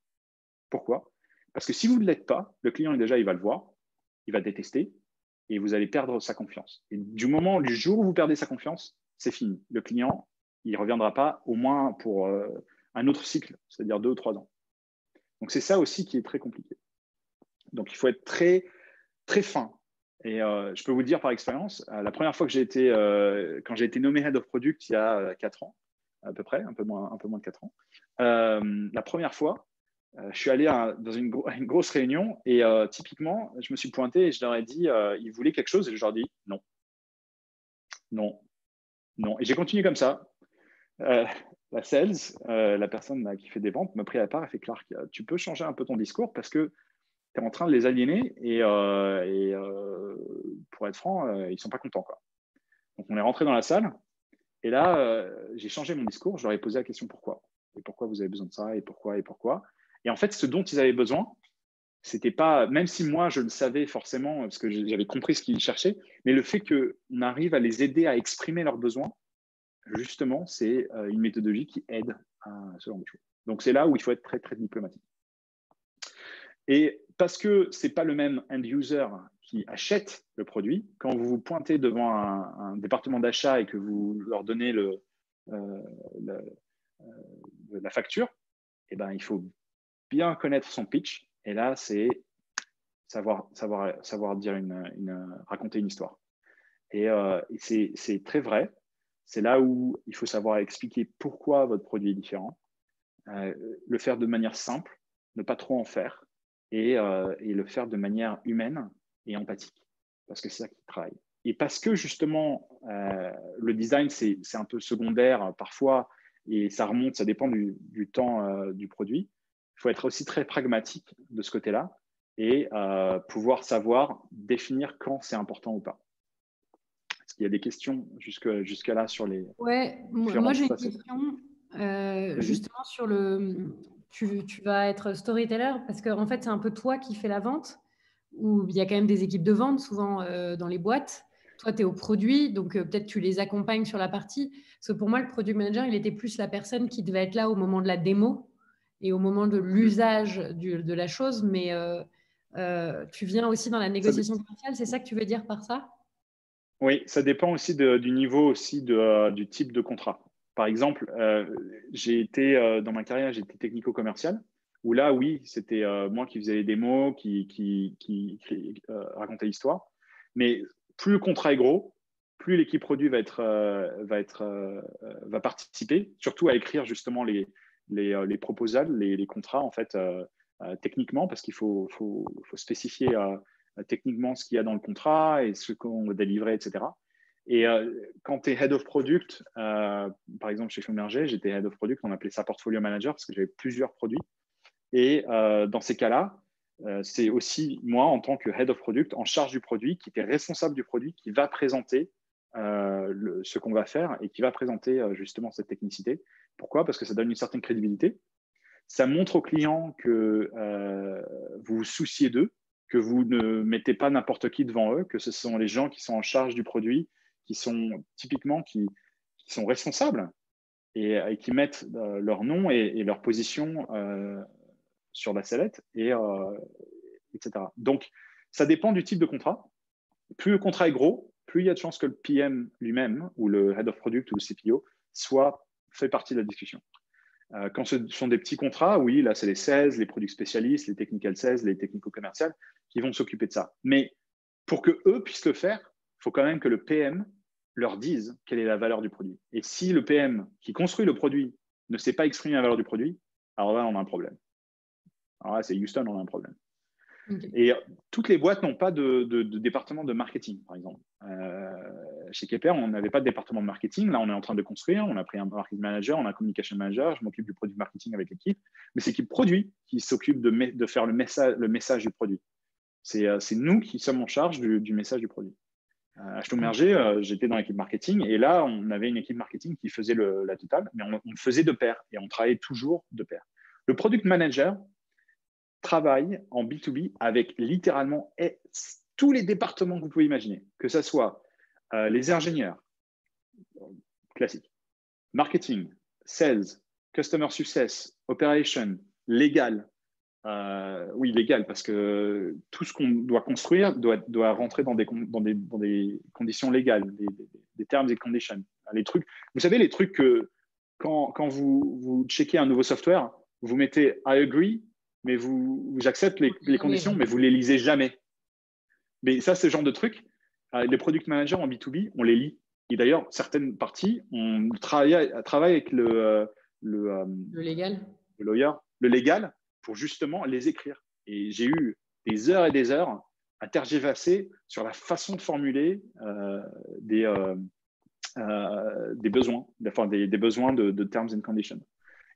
Pourquoi? Parce que si vous ne l'êtes pas, le client, déjà, il va le voir, il va détester et vous allez perdre sa confiance. Et du jour où vous perdez sa confiance, c'est fini. Le client, il ne reviendra pas au moins pour un autre cycle, c'est-à-dire 2 ou 3 ans. Donc, c'est ça aussi qui est très compliqué. Donc, il faut être très, très fin. Et je peux vous dire par expérience, la première fois que quand j'ai été nommé Head of Product il y a 4 ans, à peu près, un peu moins de 4 ans, la première fois, je suis allé dans une grosse réunion et typiquement, je me suis pointé et je leur ai dit, ils voulaient quelque chose et je leur ai dit non, non, non. Et j'ai continué comme ça. La sales, la personne qui fait des ventes, m'a pris à part et fait Clark, tu peux changer un peu ton discours parce que tu es en train de les aliéner et pour être franc, ils ne sont pas contents, quoi. Donc, on est rentré dans la salle et là, j'ai changé mon discours. Je leur ai posé la question pourquoi. Et pourquoi vous avez besoin de ça et pourquoi et pourquoi. Et en fait, ce dont ils avaient besoin, c'était pas, même si moi je le savais forcément, parce que j'avais compris ce qu'ils cherchaient, mais le fait qu'on arrive à les aider à exprimer leurs besoins, justement, c'est une méthodologie qui aide à ce genre de choses. Donc, c'est là où il faut être très, très diplomatique. Et parce que ce n'est pas le même end user qui achète le produit, quand vous vous pointez devant un département d'achat et que vous leur donnez la facture, eh ben, il faut bien connaître son pitch. Et là, c'est savoir dire raconter une histoire. Et c'est très vrai. C'est là où il faut savoir expliquer pourquoi votre produit est différent, le faire de manière simple, ne pas trop en faire, et le faire de manière humaine et empathique, parce que c'est ça qui travaille. Et parce que justement, le design, c'est un peu secondaire parfois, et ça remonte, ça dépend du temps du produit. Il faut être aussi très pragmatique de ce côté-là et pouvoir savoir définir quand c'est important ou pas. Est-ce qu'il y a des questions jusqu'à là sur les moi j'ai une facettes? question justement sur le… Tu vas être storyteller parce qu'en fait, c'est un peu toi qui fais la vente, où il y a quand même des équipes de vente souvent dans les boîtes. Toi, tu es au produit, donc peut-être tu les accompagnes sur la partie. Parce que pour moi, le product manager, il était plus la personne qui devait être là au moment de la démo et au moment de l'usage de la chose. Mais tu viens aussi dans la négociation commerciale, c'est ça que tu veux dire par ça? Oui, ça dépend aussi du niveau aussi du type de contrat. Par exemple, dans ma carrière, j'étais technico-commercial, où là, oui, c'était moi qui faisais les démos, qui racontait l'histoire. Mais plus le contrat est gros, plus l'équipe produit va participer, surtout à écrire justement les proposals, les contrats en fait techniquement, parce qu'il faut spécifier techniquement ce qu'il y a dans le contrat et ce qu'on va délivrer, etc. Et quand tu es Head of Product, par exemple chez Schlumberger, j'étais Head of Product, on appelait ça Portfolio Manager parce que j'avais plusieurs produits. Et dans ces cas-là, c'est aussi moi, en tant que Head of Product, en charge du produit, qui était responsable du produit, qui va présenter ce qu'on va faire et qui va présenter justement cette technicité. Pourquoi? Parce que ça donne une certaine crédibilité. Ça montre aux clients que vous vous souciez d'eux, que vous ne mettez pas n'importe qui devant eux, que ce sont les gens qui sont en charge du produit, qui sont typiquement qui sont responsables et qui mettent leur nom et leur position sur la sellette, etc. Donc, ça dépend du type de contrat. Plus le contrat est gros, plus il y a de chances que le PM lui-même ou le Head of Product ou le CPO fait partie de la discussion. Quand ce sont des petits contrats, oui, là, c'est les sales, les produits spécialistes, les technical sales, les technico-commerciales qui vont s'occuper de ça. Mais pour qu'eux puissent le faire, il faut quand même que le PM leur dise quelle est la valeur du produit. Et si le PM qui construit le produit ne sait pas exprimer la valeur du produit, alors là, on a un problème. Alors là, c'est Houston, on a un problème. Okay. Et toutes les boîtes n'ont pas de département de marketing, par exemple. Chez Kepler, on n'avait pas de département de marketing. Là, on est en train de construire. On a pris un marketing manager, on a un communication manager. Je m'occupe du produit marketing avec l'équipe. Mais c'est l'équipe produit qui s'occupe de faire le message du produit. C'est nous qui sommes en charge du message du produit. À Schlumberger, j'étais dans l'équipe marketing. Et là, on avait une équipe marketing qui faisait la totale. Mais on faisait de pair. Et on travaillait toujours de pair. Le product manager travaille en B2B avec littéralement tous les départements que vous pouvez imaginer, que ce soit les ingénieurs, classiques, marketing, sales, customer success, operation, légal. Oui, légal, parce que tout ce qu'on doit construire doit rentrer dans des conditions légales, des terms et conditions. Les trucs, vous savez, les trucs que quand vous checkez un nouveau software, vous mettez « I agree », mais j'accepte les conditions, mais vous ne les lisez jamais. Mais ça, ce genre de trucs, les product managers en B2B, on les lit. Et d'ailleurs, certaines parties, on travaille avec le légal. Le lawyer, le légal, pour justement les écrire. Et j'ai eu des heures et des heures à tergiverser sur la façon de formuler des besoins, des besoins de terms and conditions.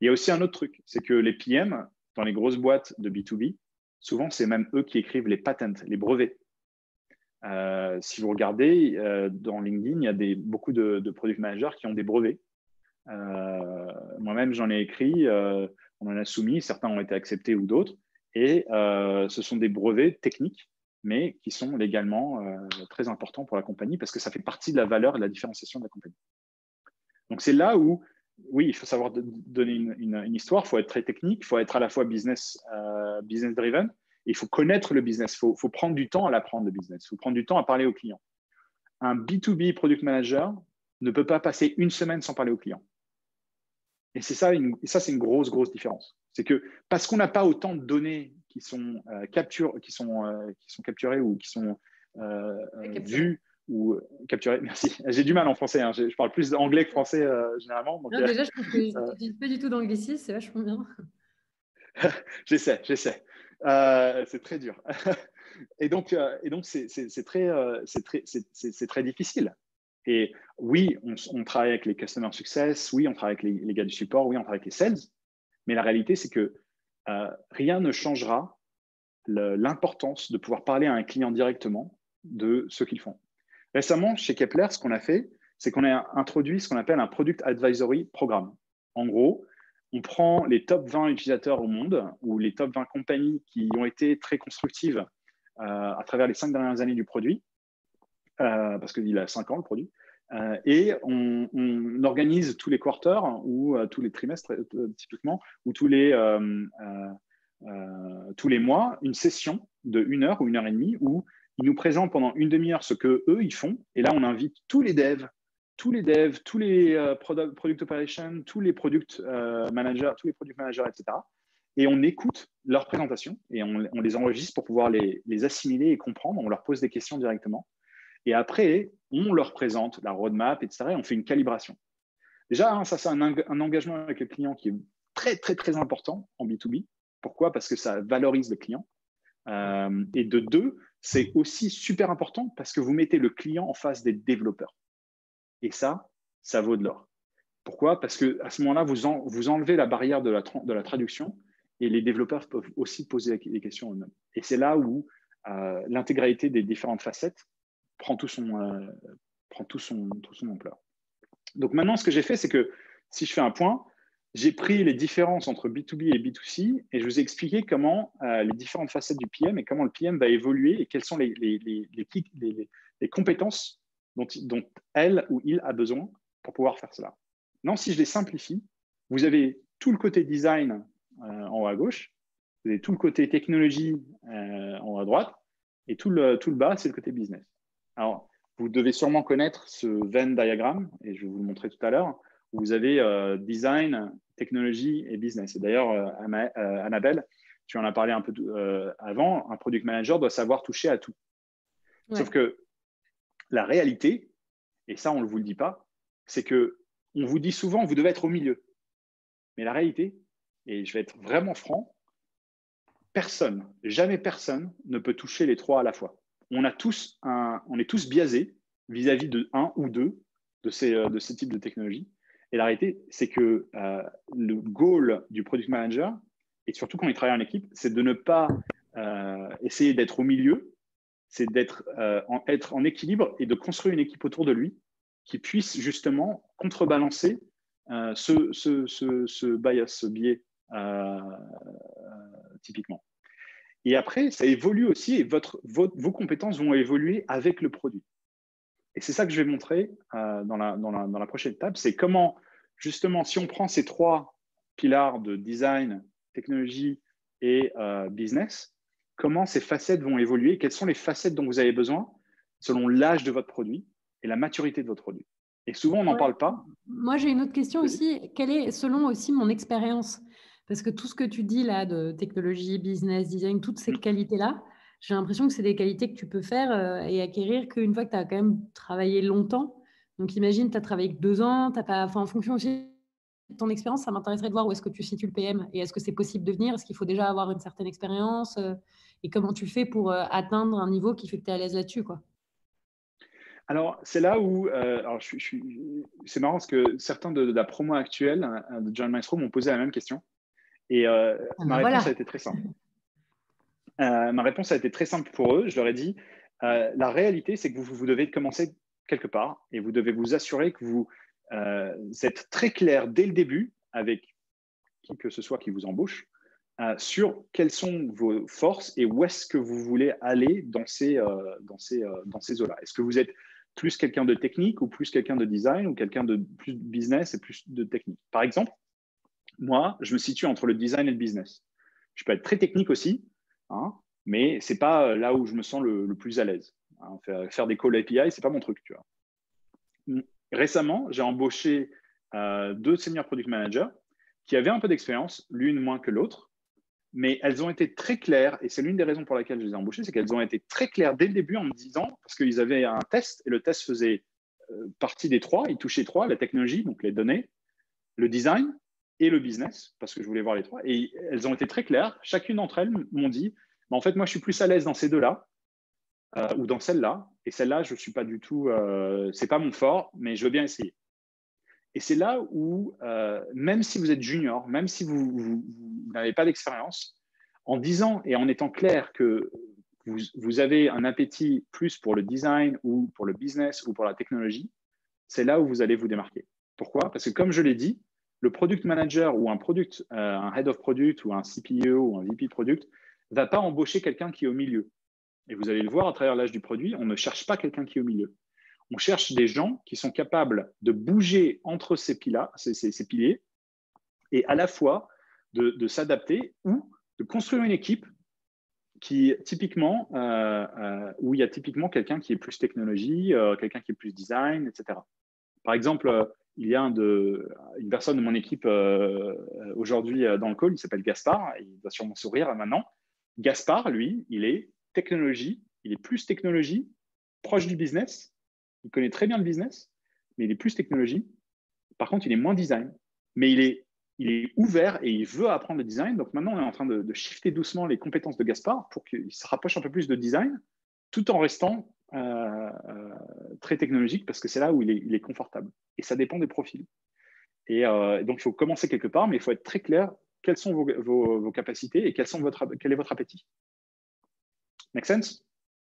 Il y a aussi un autre truc, c'est que les PM, dans les grosses boîtes de B2B, souvent, c'est même eux qui écrivent les patents, les brevets. Si vous regardez, dans LinkedIn, il y a beaucoup de product managers qui ont des brevets. Moi-même, j'en ai écrit, on en a soumis, certains ont été acceptés ou d'autres. Et ce sont des brevets techniques, mais qui sont légalement très importants pour la compagnie parce que ça fait partie de la valeur et de la différenciation de la compagnie. Donc, c'est là où oui, il faut savoir donner une histoire, il faut être très technique, il faut être à la fois business driven, et il faut connaître le business, il faut prendre du temps à l'apprendre le business, il faut prendre du temps à parler aux clients. Un B2B product manager ne peut pas passer une semaine sans parler aux clients. Et c'est ça, c'est une grosse différence. C'est que parce qu'on n'a pas autant de données qui sont capturées ou qui sont vues, ou capturé. Merci. J'ai du mal en français. Hein. Je parle plus anglais que français généralement. Donc, non, déjà, je pense que tu n'utilises pas du tout d'anglicisme. C'est vachement bien. J'essaie. C'est très dur. Et donc c'est très difficile. Et oui, on travaille avec les customer success. Oui, on travaille avec les gars du support. Oui, on travaille avec les sales. Mais la réalité, c'est que rien ne changera l'importance de pouvoir parler à un client directement de ce qu'ils font. Récemment, chez Kepler, ce qu'on a fait, c'est qu'on a introduit ce qu'on appelle un Product Advisory Programme. En gros, on prend les top 20 utilisateurs au monde ou les top 20 compagnies qui ont été très constructives à travers les 5 dernières années du produit, parce qu'il a 5 ans, le produit, et on organise tous les quarters ou tous les trimestres, typiquement, ou tous les mois, une session de 1 heure ou 1 heure et demie où ils nous présentent pendant une demi-heure ce qu'eux, ils font. Et là, on invite tous les devs, tous les product operations, tous les product managers, etc. Et on écoute leurs présentations et on les enregistre pour pouvoir les assimiler et comprendre. On leur pose des questions directement. Et après, on leur présente la roadmap, etc. Et on fait une calibration. Déjà, hein, ça, c'est un engagement avec le client qui est très, très, très important en B2B. Pourquoi? Parce que ça valorise le client. Et de deux, c'est aussi super important parce que vous mettez le client en face des développeurs. Et ça vaut de l'or. Pourquoi? Parce qu'à ce moment-là, vous enlevez la barrière de la traduction et les développeurs peuvent aussi poser les questions eux-mêmes. Et c'est là où l'intégralité des différentes facettes prend tout son ampleur. Donc maintenant, ce que j'ai fait, c'est que si je fais un point, j'ai pris les différences entre B2B et B2C et je vous ai expliqué comment les différentes facettes du PM et comment le PM va évoluer et quelles sont les compétences dont elle ou il a besoin pour pouvoir faire cela. Non, si je les simplifie, vous avez tout le côté design en haut à gauche, vous avez tout le côté technologie en haut à droite et tout le bas, c'est le côté business. Alors, vous devez sûrement connaître ce Venn diagramme et je vais vous le montrer tout à l'heure où vous avez design, technologie et business. Et d'ailleurs, Annabelle, tu en as parlé un peu avant, un product manager doit savoir toucher à tout. Ouais. Sauf que la réalité, et ça, on ne vous le dit pas, c'est qu'on vous dit souvent, vous devez être au milieu. Mais la réalité, et je vais être vraiment franc, personne, jamais personne ne peut toucher les trois à la fois. On est tous biaisés vis-à-vis de un ou deux de ces types de technologies. Et la réalité, c'est que le goal du product manager, et surtout quand il travaille en équipe, c'est de ne pas essayer d'être au milieu, c'est être en équilibre et de construire une équipe autour de lui qui puisse justement contrebalancer ce bias, ce biais typiquement. Et après, ça évolue aussi et vos compétences vont évoluer avec le produit. Et c'est ça que je vais montrer dans la prochaine étape, c'est comment, justement, si on prend ces trois piliers de design, technologie et business, comment ces facettes vont évoluer, quelles sont les facettes dont vous avez besoin selon l'âge de votre produit et la maturité de votre produit. Et souvent, on n'en parle pas. Moi, j'ai une autre question aussi. Quelle est, selon aussi mon expérience, parce que tout ce que tu dis là de technologie, business, design, toutes ces qualités-là, j'ai l'impression que c'est des qualités que tu peux faire et acquérir qu'une fois que tu as quand même travaillé longtemps. Donc, imagine, tu as travaillé que 2 ans, t'as pas, enfin, en fonction aussi de ton expérience, ça m'intéresserait de voir où est-ce que tu situes le PM et est-ce que c'est possible de venir, est-ce qu'il faut déjà avoir une certaine expérience et comment tu fais pour atteindre un niveau qui fait que tu es à l'aise là-dessus, quoi. Alors, c'est là où, c'est marrant parce que certains de la promo actuelle de John Maestro m'ont posé la même question. Et ma réponse a été très simple. Ma réponse a été très simple pour eux. Je leur ai dit, la réalité, c'est que vous devez commencer quelque part et vous devez vous assurer que vous êtes très clair dès le début avec qui que ce soit qui vous embauche sur quelles sont vos forces et où est-ce que vous voulez aller dans ces eaux-là. Est-ce que vous êtes plus quelqu'un de technique ou plus quelqu'un de design ou quelqu'un de plus business et plus de technique? Par exemple, moi, je me situe entre le design et le business. Je peux être très technique aussi, mais ce n'est pas là où je me sens le plus à l'aise. Faire des calls API, ce n'est pas mon truc. Tu vois. Récemment, j'ai embauché 2 senior product managers qui avaient un peu d'expérience, l'une moins que l'autre, mais elles ont été très claires, et c'est l'une des raisons pour laquelle je les ai embauchées, c'est qu'elles ont été très claires dès le début en me disant, parce qu'ils avaient un test, et le test faisait partie des 3, il touchait 3, la technologie, donc les données, le design et le business, parce que je voulais voir les 3, et elles ont été très claires, chacune d'entre elles m'ont dit, en fait, moi, je suis plus à l'aise dans ces 2-là, ou dans celle-là, et celle-là, je ne suis pas du tout, c'est pas mon fort, mais je veux bien essayer. Et c'est là où, même si vous êtes junior, même si vous n'avez pas d'expérience, en disant et en étant clair que vous avez un appétit plus pour le design ou pour le business ou pour la technologie, c'est là où vous allez vous démarquer. Pourquoi? Parce que comme je l'ai dit, le product manager ou un head of product ou un CPO ou un VP product ne va pas embaucher quelqu'un qui est au milieu. Et vous allez le voir à travers l'âge du produit, on ne cherche pas quelqu'un qui est au milieu. On cherche des gens qui sont capables de bouger entre ces piliers et à la fois de s'adapter ou de construire une équipe qui typiquement, où il y a typiquement quelqu'un qui est plus technologie, quelqu'un qui est plus design, etc. Par exemple, il y a une personne de mon équipe aujourd'hui dans le call, il s'appelle Gaspard, il doit sûrement sourire maintenant. Gaspard, lui, il est technologie, il est plus technologie, proche du business. Il connaît très bien le business, mais il est plus technologie. Par contre, il est moins design. Mais il est ouvert et il veut apprendre le design. Donc maintenant, on est en train de shifter doucement les compétences de Gaspard pour qu'il se rapproche un peu plus de design, tout en restant très technologique, parce que c'est là où il est confortable. Et ça dépend des profils. Et donc, il faut commencer quelque part, mais il faut être très clair quelles sont vos capacités et quel est votre appétit. Make sense?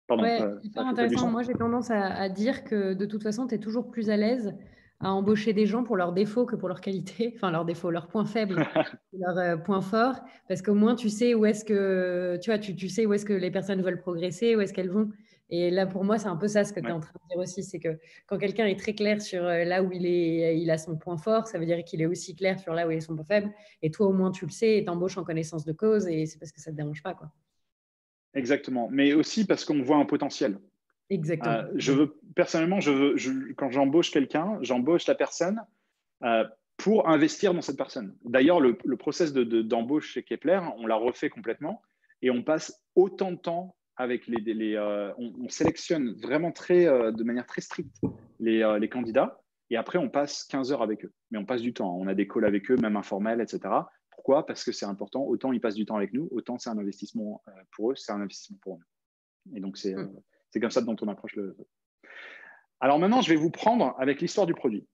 Pardon, hyper intéressant. Moi, j'ai tendance à dire que de toute façon, tu es toujours plus à l'aise à embaucher des gens pour leurs défauts que pour leurs qualités, enfin leurs défauts, leurs points faibles, leurs points forts, parce qu'au moins tu sais où est-ce que, tu vois, tu sais où est-ce que les personnes veulent progresser, où est-ce qu'elles vont. Et là, pour moi, c'est un peu ça ce que tu es Ouais, en train de dire aussi, c'est que quand quelqu'un est très clair sur là où il a son point fort, ça veut dire qu'il est aussi clair sur là où il est son point faible. Et toi, au moins, tu le sais et t'embauches en connaissance de cause et c'est parce que ça te dérange pas, quoi. exactement. Mais aussi parce qu'on voit un potentiel. Exactement. Personnellement, quand j'embauche quelqu'un, j'embauche la personne euh, pour investir dans cette personne. D'ailleurs, le process d'embauche chez Kepler, on l'a refait complètement et on passe autant de temps avec on sélectionne vraiment de manière très stricte les candidats et après on passe 15 heures avec eux. Mais on passe du temps, on a des calls avec eux, même informels, etc. Pourquoi? Parce que c'est important. Autant ils passent du temps avec nous, autant c'est un investissement pour eux, c'est un investissement pour nous. Et donc Mm. c'est comme ça dont on approche le. Alors maintenant, je vais vous prendre avec l'histoire du produit.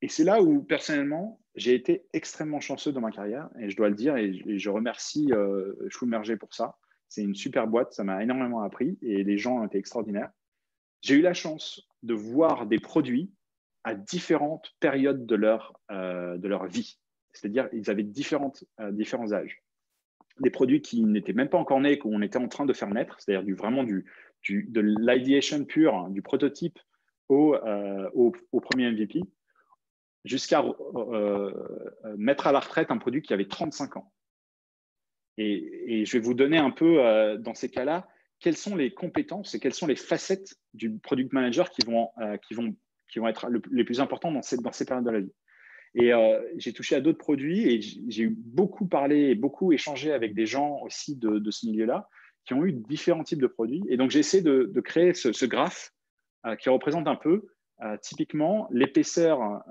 Et c'est là où, personnellement, j'ai été extrêmement chanceux dans ma carrière, et je dois le dire, et je remercie Schlumberger pour ça. C'est une super boîte, ça m'a énormément appris, et les gens ont été extraordinaires. J'ai eu la chance de voir des produits à différentes périodes de leur vie. C'est-à-dire, ils avaient différents âges. Des produits qui n'étaient même pas encore nés, qu'on était en train de faire naître, c'est-à-dire de l'ideation pure, hein, du prototype au premier MVP, jusqu'à mettre à la retraite un produit qui avait 35 ans. Et je vais vous donner un peu, dans ces cas-là, quelles sont les compétences et quelles sont les facettes du product manager qui vont être les plus importants dans ces périodes de la vie. Et j'ai touché à d'autres produits et j'ai eu beaucoup parlé et beaucoup échangé avec des gens aussi de ce milieu-là qui ont eu différents types de produits. Et donc, j'ai essayé de créer ce graphe qui représente un peu typiquement l'épaisseur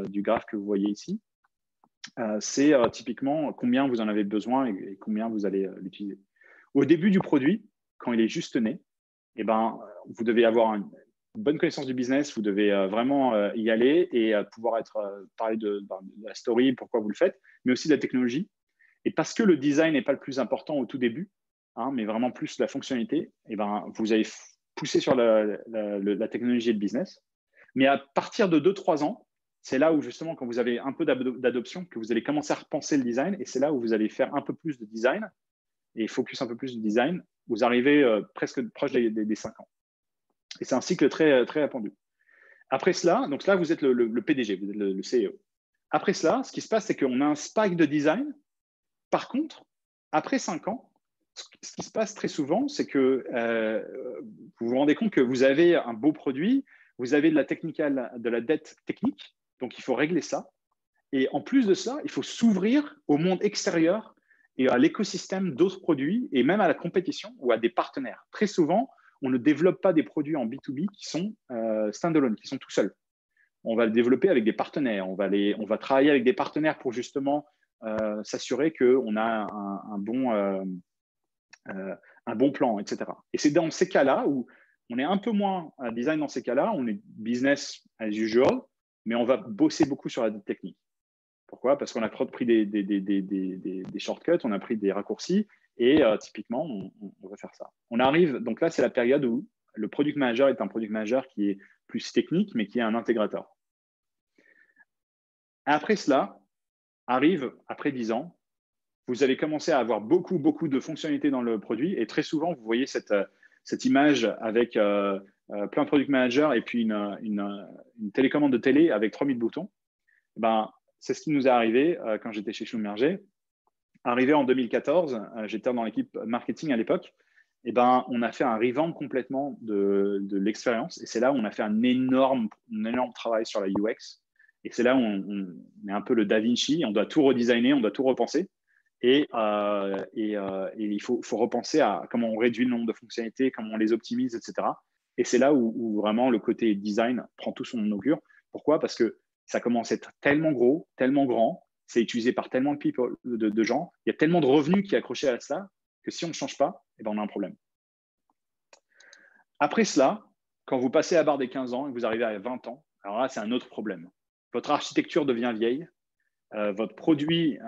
du graphe que vous voyez ici. C'est typiquement combien vous en avez besoin et combien vous allez l'utiliser. Au début du produit, quand il est juste né, eh ben, vous devez avoir une bonne connaissance du business, vous devez vraiment y aller et pouvoir parler de la story, pourquoi vous le faites, mais aussi de la technologie. Et parce que le design n'est pas le plus important au tout début, hein, mais vraiment plus la fonctionnalité, eh ben, vous allez pousser sur la technologie et le business. Mais à partir de 2-3 ans, c'est là où justement, quand vous avez un peu d'adoption, que vous allez commencer à repenser le design, et c'est là où vous allez faire un peu plus de design et focus un peu plus de design. Vous arrivez presque proche des 5 ans. Et c'est un cycle très, très répandu. Après cela, donc là, vous êtes le PDG, vous êtes le CEO. Après cela, ce qui se passe, c'est qu'on a un spike de design. Par contre, après 5 ans, ce qui se passe très souvent, c'est que vous vous rendez compte que vous avez un beau produit, vous avez de la dette technique, donc il faut régler ça. Et en plus de ça, il faut s'ouvrir au monde extérieur et à l'écosystème d'autres produits et même à la compétition ou à des partenaires. Très souvent, on ne développe pas des produits en B2B qui sont standalone, qui sont tout seuls. On va le développer avec des partenaires. On va travailler avec des partenaires pour justement s'assurer qu'on a un bon plan, etc. Et c'est dans ces cas-là où on est un peu moins design dans ces cas-là, on est business as usual, mais on va bosser beaucoup sur la technique. Pourquoi? Parce qu'on a pris des shortcuts, on a pris des raccourcis et typiquement, on va faire ça. On arrive, donc là, c'est la période où le product manager est un product manager qui est plus technique, mais qui est un intégrateur. Après cela, arrive, après 10 ans, vous allez commencer à avoir beaucoup, beaucoup de fonctionnalités dans le produit et très souvent, vous voyez cette image avec plein de product managers et puis une télécommande de télé avec 3000 boutons. Ben, c'est ce qui nous est arrivé quand j'étais chez Schlumberger. Arrivé en 2014, j'étais dans l'équipe marketing à l'époque, et ben, on a fait un revamp complètement de l'expérience. Et c'est là où on a fait un énorme travail sur la UX. Et c'est là où on est un peu le Da Vinci. On doit tout redesigner, on doit tout repenser. Et il faut repenser à comment on réduit le nombre de fonctionnalités, comment on les optimise, etc. Et c'est là où vraiment le côté design prend tout son augure. Pourquoi? Parce que ça commence à être tellement gros, tellement grand, c'est utilisé par tellement de gens, il y a tellement de revenus qui est accroché à cela que si on ne change pas, eh ben on a un problème. Après cela, quand vous passez à la barre des 15 ans et que vous arrivez à 20 ans, alors là, c'est un autre problème. Votre architecture devient vieille, votre produit,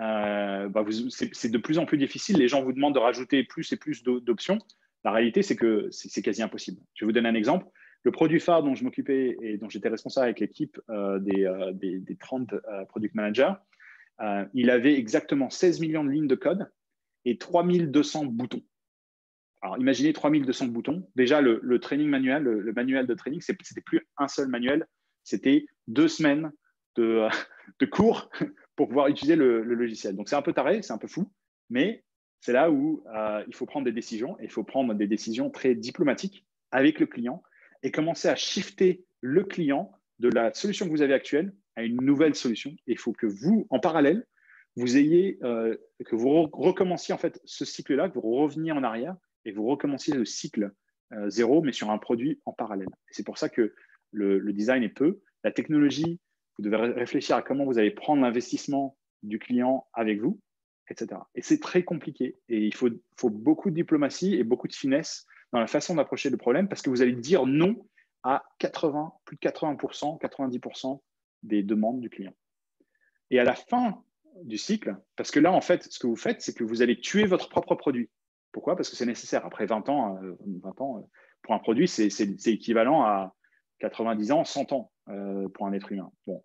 c'est de plus en plus difficile. Les gens vous demandent de rajouter plus et plus d'options. La réalité, c'est que c'est quasi impossible. Je vais vous donner un exemple. Le produit phare dont je m'occupais et dont j'étais responsable avec l'équipe des 30 product managers, il avait exactement 16 millions de lignes de code et 3200 boutons. Alors, imaginez 3200 boutons. Déjà, le training manuel, le manuel de training, ce n'était plus un seul manuel, c'était 2 semaines de cours pour pouvoir utiliser le logiciel. Donc, c'est un peu taré, c'est un peu fou, mais c'est là où il faut prendre des décisions, et il faut prendre des décisions très diplomatiques avec le client et commencer à shifter le client de la solution que vous avez actuelle à une nouvelle solution. Et il faut que vous, en parallèle, vous ayez, que vous recommenciez en fait ce cycle-là, que vous reveniez en arrière et que vous recommenciez le cycle zéro, mais sur un produit en parallèle. C'est pour ça que le design est peu. La technologie, vous devez réfléchir à comment vous allez prendre l'investissement du client avec vous, etc. Et c'est très compliqué. Et il faut beaucoup de diplomatie et beaucoup de finesse dans la façon d'approcher le problème parce que vous allez dire non à plus de 80%, 90% des demandes du client. Et à la fin du cycle, parce que là, en fait, ce que vous faites, c'est que vous allez tuer votre propre produit. Pourquoi? Parce que c'est nécessaire. Après 20 ans, pour un produit, c'est équivalent à 90 ans, 100 ans pour un être humain. Bon,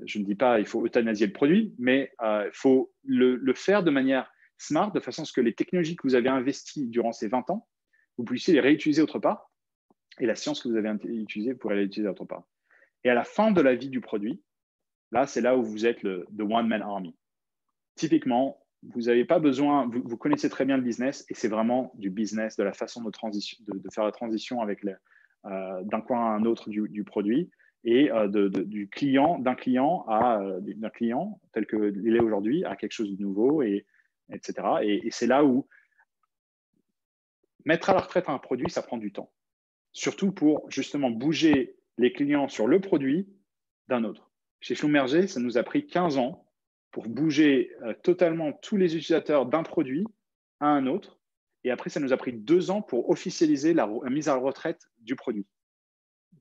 je ne dis pas il faut euthanasier le produit, mais il faut le faire de manière smart, de façon à ce que les technologies que vous avez investies durant ces 20 ans, vous puissiez les réutiliser autre part, et la science que vous avez utilisée, vous pourrez l'utiliser autre part. Et à la fin de la vie du produit, là, c'est là où vous êtes the one-man army. Typiquement, vous n'avez pas besoin, vous connaissez très bien le business, et c'est vraiment du business, de la façon de faire la transition avec d'un coin à un autre du produit, et d'un client tel qu'il est aujourd'hui à quelque chose de nouveau, etc. Et c'est là où mettre à la retraite un produit, ça prend du temps. Surtout pour justement bouger les clients sur le produit d'un autre. Chez Schlumberger, ça nous a pris 15 ans pour bouger totalement tous les utilisateurs d'un produit à un autre. Et après, ça nous a pris 2 ans pour officialiser la mise à la retraite du produit,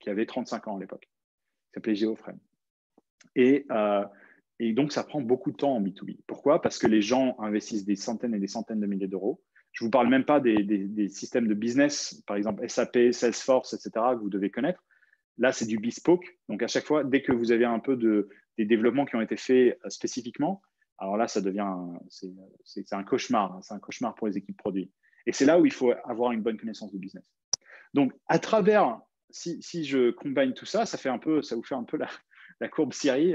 qui avait 35 ans à l'époque. Ça s'appelait Geoframe. Et donc, ça prend beaucoup de temps en B2B. Pourquoi? Parce que les gens investissent des centaines et des centaines de milliers d'euros. Je ne vous parle même pas des systèmes de business, par exemple SAP, Salesforce, etc., que vous devez connaître. Là, c'est du bespoke. Donc, à chaque fois, dès que vous avez un peu des développements qui ont été faits spécifiquement, alors là, c'est un cauchemar. C'est un cauchemar pour les équipes produits. Et c'est là où il faut avoir une bonne connaissance du business. Donc, à travers, si je combine tout ça, ça vous fait un peu la courbe Siri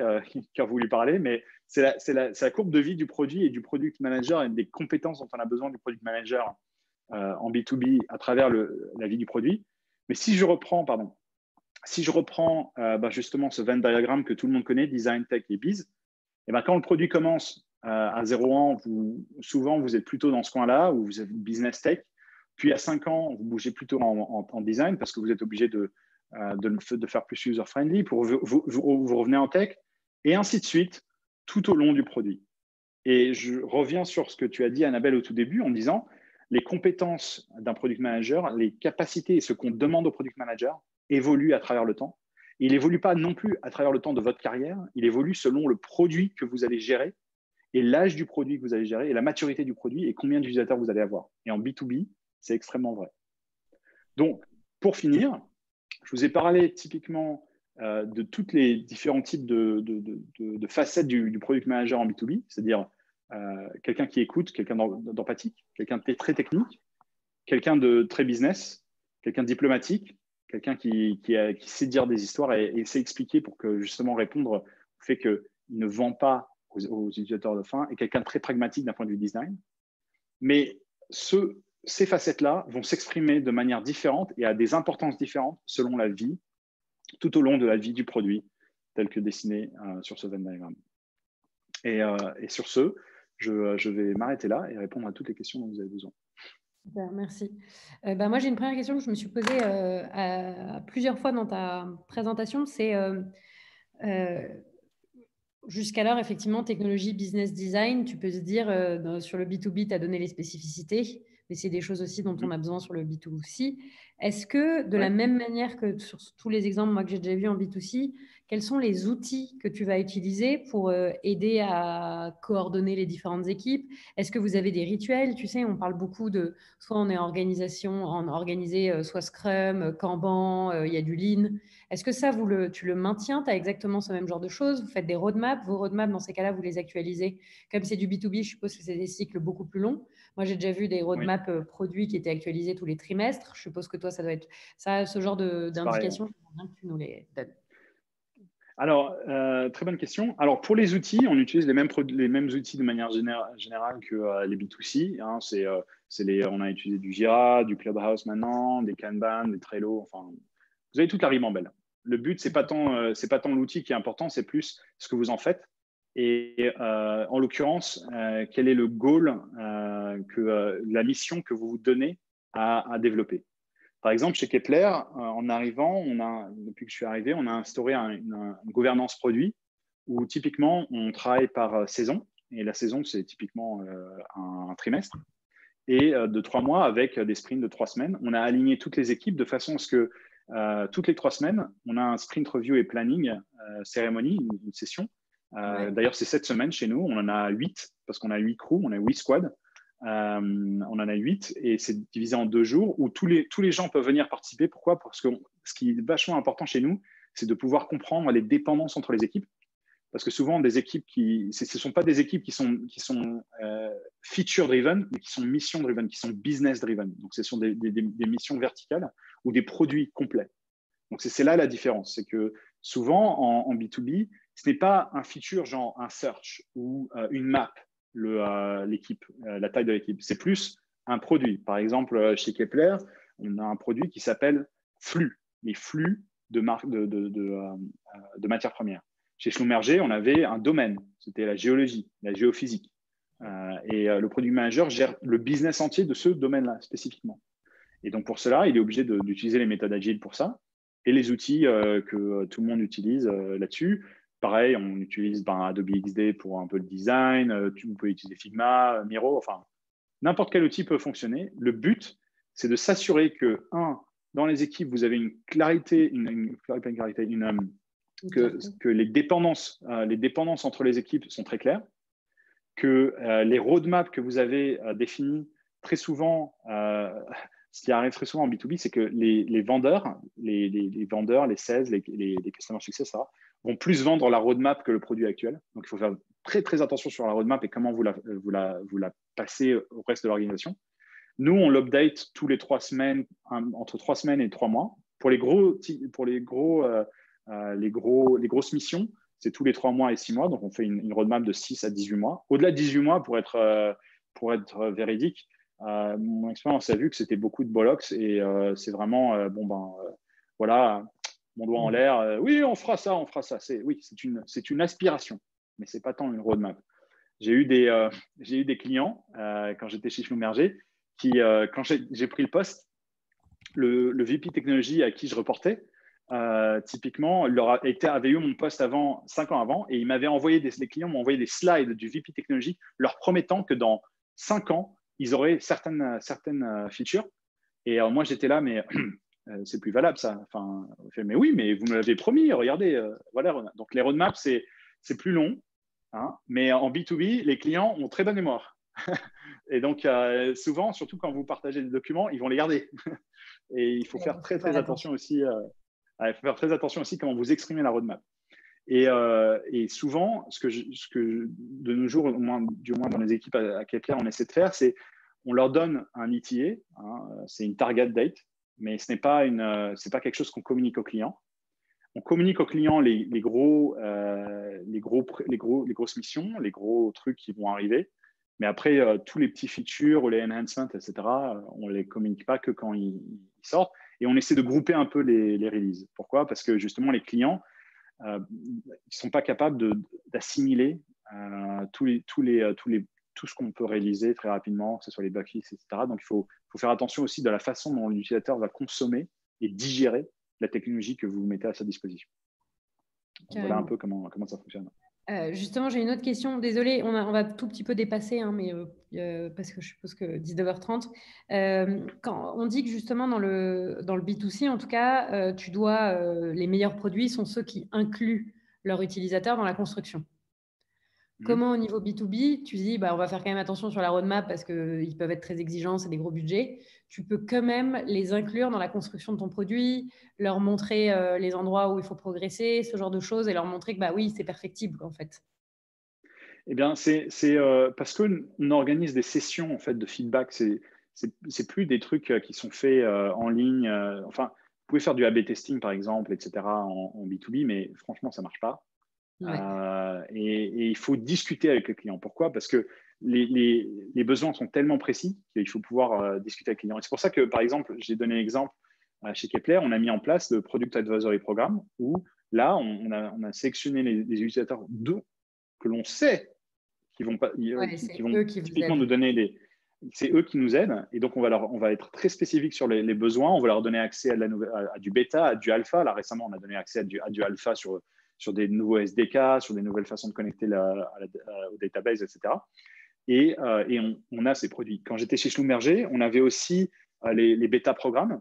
qui a voulu parler, mais c'est la courbe de vie du produit et du product manager et des compétences dont on a besoin du product manager en B2B à travers la vie du produit. Mais si je reprends justement ce Venn diagramme que tout le monde connaît, design, tech et biz, et quand le produit commence à 0 ans, souvent vous êtes plutôt dans ce coin-là où vous avez business tech. Puis à 5 ans, vous bougez plutôt en design parce que vous êtes obligé de faire plus user-friendly, pour vous revenez en tech, et ainsi de suite, tout au long du produit. Et je reviens sur ce que tu as dit, Annabelle, au tout début, en disant les compétences d'un product manager, les capacités et ce qu'on demande au product manager évoluent à travers le temps. Il n'évolue pas non plus à travers le temps de votre carrière, il évolue selon le produit que vous allez gérer et l'âge du produit que vous allez gérer et la maturité du produit et combien d'utilisateurs vous allez avoir. Et en B2B, c'est extrêmement vrai. Donc, pour finir, je vous ai parlé typiquement de tous les différents types de facettes du product manager en B2B, c'est-à-dire quelqu'un qui écoute, quelqu'un d'empathique, quelqu'un de très technique, quelqu'un de très business, quelqu'un de diplomatique, quelqu'un qui sait dire des histoires et sait expliquer pour que justement répondre au fait qu'il ne vend pas aux utilisateurs de fin, et quelqu'un de très pragmatique d'un point de vue design. Mais ces facettes-là vont s'exprimer de manière différente et à des importances différentes selon la vie, tout au long de la vie du produit, tel que dessiné sur ce Venn diagramme. Et sur ce, je vais m'arrêter là et répondre à toutes les questions dont vous avez besoin. Super, merci. Moi, j'ai une première question que je me suis posée plusieurs fois dans ta présentation. C'est jusqu'alors, effectivement, technologie, business design, tu peux se dire sur le B2B, tu as donné les spécificités, mais c'est des choses aussi dont on a besoin sur le B2C. Est-ce que, de la même manière que sur tous les exemples moi, que j'ai déjà vus en B2C, quels sont les outils que tu vas utiliser pour aider à coordonner les différentes équipes? Est-ce que vous avez des rituels? Tu sais, on parle beaucoup de, soit on est organisé, soit Scrum, Kanban, il y a du Lean. Est-ce que ça, tu le maintiens? Tu as exactement ce même genre de choses? Vous faites des roadmaps? Vos roadmaps, dans ces cas-là, vous les actualisez? Comme c'est du B2B, je suppose que c'est des cycles beaucoup plus longs. Moi, j'ai déjà vu des Oui, roadmaps produits qui étaient actualisés tous les trimestres. Je suppose que toi, ça doit être ça, ce genre c'est pareil. d'indications. J'aimerais bien que tu nous les donnes. Alors, très bonne question. Alors, pour les outils, on utilise les mêmes outils de manière générale que les B2C. Hein. On a utilisé du Jira, du Clubhouse maintenant, des Kanban, des Trello. Enfin, vous avez toute la ribambelle. Le but, c'est pas tant l'outil qui est important, c'est plus ce que vous en faites. Et en l'occurrence, quel est le goal, la mission que vous vous donnez à développer. Par exemple, chez Kepler, en arrivant, depuis que je suis arrivé, on a instauré une gouvernance produit où typiquement, on travaille par saison. Et la saison, c'est typiquement un trimestre. Et de 3 mois avec des sprints de 3 semaines. On a aligné toutes les équipes de façon à ce que toutes les 3 semaines, on a un sprint review et planning cérémonie, une session. Ouais. D'ailleurs, c'est cette semaine chez nous. On en a 8 parce qu'on a 8 crews, on a 8 squads. On en a 8 et c'est divisé en 2 jours où tous les gens peuvent venir participer. Pourquoi? Parce que ce qui est vachement important chez nous, c'est de pouvoir comprendre les dépendances entre les équipes. Parce que souvent, ce ne sont pas des équipes qui sont feature-driven, mais qui sont mission-driven, qui sont business-driven. Donc, ce sont des missions verticales ou des produits complets. Donc, c'est là la différence. C'est que souvent, en B2B, ce n'est pas un feature genre un search ou une map, l'équipe, la taille de l'équipe. C'est plus un produit. Par exemple, chez Kepler, on a un produit qui s'appelle flux, les flux de matières premières. Chez Schlumberger, on avait un domaine, c'était la géologie, la géophysique. Le product manager gère le business entier de ce domaine-là spécifiquement. Et donc pour cela, il est obligé d'utiliser les méthodes agiles pour ça et les outils que tout le monde utilise là-dessus. Pareil, on utilise Adobe XD pour un peu le design, vous pouvez utiliser Figma, Miro, enfin, n'importe quel outil peut fonctionner. Le but, c'est de s'assurer que, dans les équipes, vous avez une clarité, que les dépendances entre les équipes sont très claires, que les roadmaps que vous avez définis très souvent, ce qui arrive très souvent en B2B, c'est que les vendeurs, les sales, les customer success, ça vont plus vendre la roadmap que le produit actuel. Donc, il faut faire très, très attention sur la roadmap et comment vous la passez au reste de l'organisation. Nous, on l'update tous les 3 semaines, entre 3 semaines et 3 mois. Pour les grosses missions, c'est tous les 3 mois et 6 mois. Donc, on fait une roadmap de 6 à 18 mois. Au-delà de 18 mois, pour être véridique, mon expérience a vu que c'était beaucoup de bollocks et c'est vraiment, voilà, mon doigt en l'air. Oui, on fera ça, on fera ça. Oui, c'est une aspiration, mais ce n'est pas tant une roadmap. J'ai eu des clients quand j'étais chez Schlumberger qui, quand j'ai pris le poste, le VP technologie à qui je reportais, typiquement, avait eu mon poste 5 ans avant, et les clients m'ont envoyé des slides du VP technologique leur promettant que dans 5 ans, ils auraient certaines features. Et moi, j'étais là, mais c'est plus valable ça. Enfin, mais oui, mais vous me l'avez promis, regardez. Voilà. Donc, les roadmaps, c'est plus long. Hein, mais en B2B, les clients ont très bonne mémoire. Et donc, souvent, surtout quand vous partagez des documents, ils vont les garder. Et il faut faire très, très attention aussi. Il faut faire très attention aussi comment vous exprimez la roadmap. Et souvent, ce que de nos jours, du moins dans les équipes à Kepler, on essaie de faire, c'est on leur donne un ETA, hein, c'est une target date, mais ce n'est pas quelque chose qu'on communique aux clients. On communique aux clients les grosses missions, les gros trucs qui vont arriver. Mais après, tous les petits features ou les enhancements, etc., on ne les communique pas que quand ils sortent. Et on essaie de grouper un peu les releases. Pourquoi? Parce que justement, les clients, ils ne sont pas capables d'assimiler tout ce qu'on peut réaliser très rapidement, que ce soit les backfixes, etc. Donc, il faut faire attention aussi de la façon dont l'utilisateur va consommer et digérer la technologie que vous mettez à sa disposition. Voilà un peu comment ça fonctionne. Justement, j'ai une autre question. Désolée, on va tout petit peu dépasser, hein, mais parce que je suppose que 19h30. Quand on dit que justement dans le B2C, en tout cas, les meilleurs produits sont ceux qui incluent leur utilisateur dans la construction. Comment au niveau B2B, tu dis, bah, on va faire quand même attention sur la roadmap parce qu'ils peuvent être très exigeants, c'est des gros budgets. Tu peux quand même les inclure dans la construction de ton produit, leur montrer les endroits où il faut progresser, ce genre de choses, et leur montrer que bah oui, c'est perfectible en fait. Eh bien, c'est parce qu'on organise des sessions en fait, de feedback. C'est plus des trucs qui sont faits en ligne. Enfin, vous pouvez faire du A/B testing, par exemple, etc., en B2B, mais franchement, ça ne marche pas. Ouais. Et il faut discuter avec le client. Pourquoi? Parce que les besoins sont tellement précis qu'il faut pouvoir discuter avec le client. Et c'est pour ça que, par exemple, j'ai donné l'exemple chez Kepler, on a mis en place le Product Advisory Programme où là, on a sélectionné les utilisateurs que l'on sait qui vont, pas, Ouais, qui c'est vont eux qui vous typiquement nous aident. donner c'est eux qui nous aident. Et donc, on va être très spécifique sur les besoins. On va leur donner accès à du bêta, à du alpha. Là, récemment, on a donné accès à du alpha sur des nouveaux SDK, sur des nouvelles façons de connecter au database, etc. Et on a ces produits. Quand j'étais chez Schlumberger, on avait aussi les bêta programmes.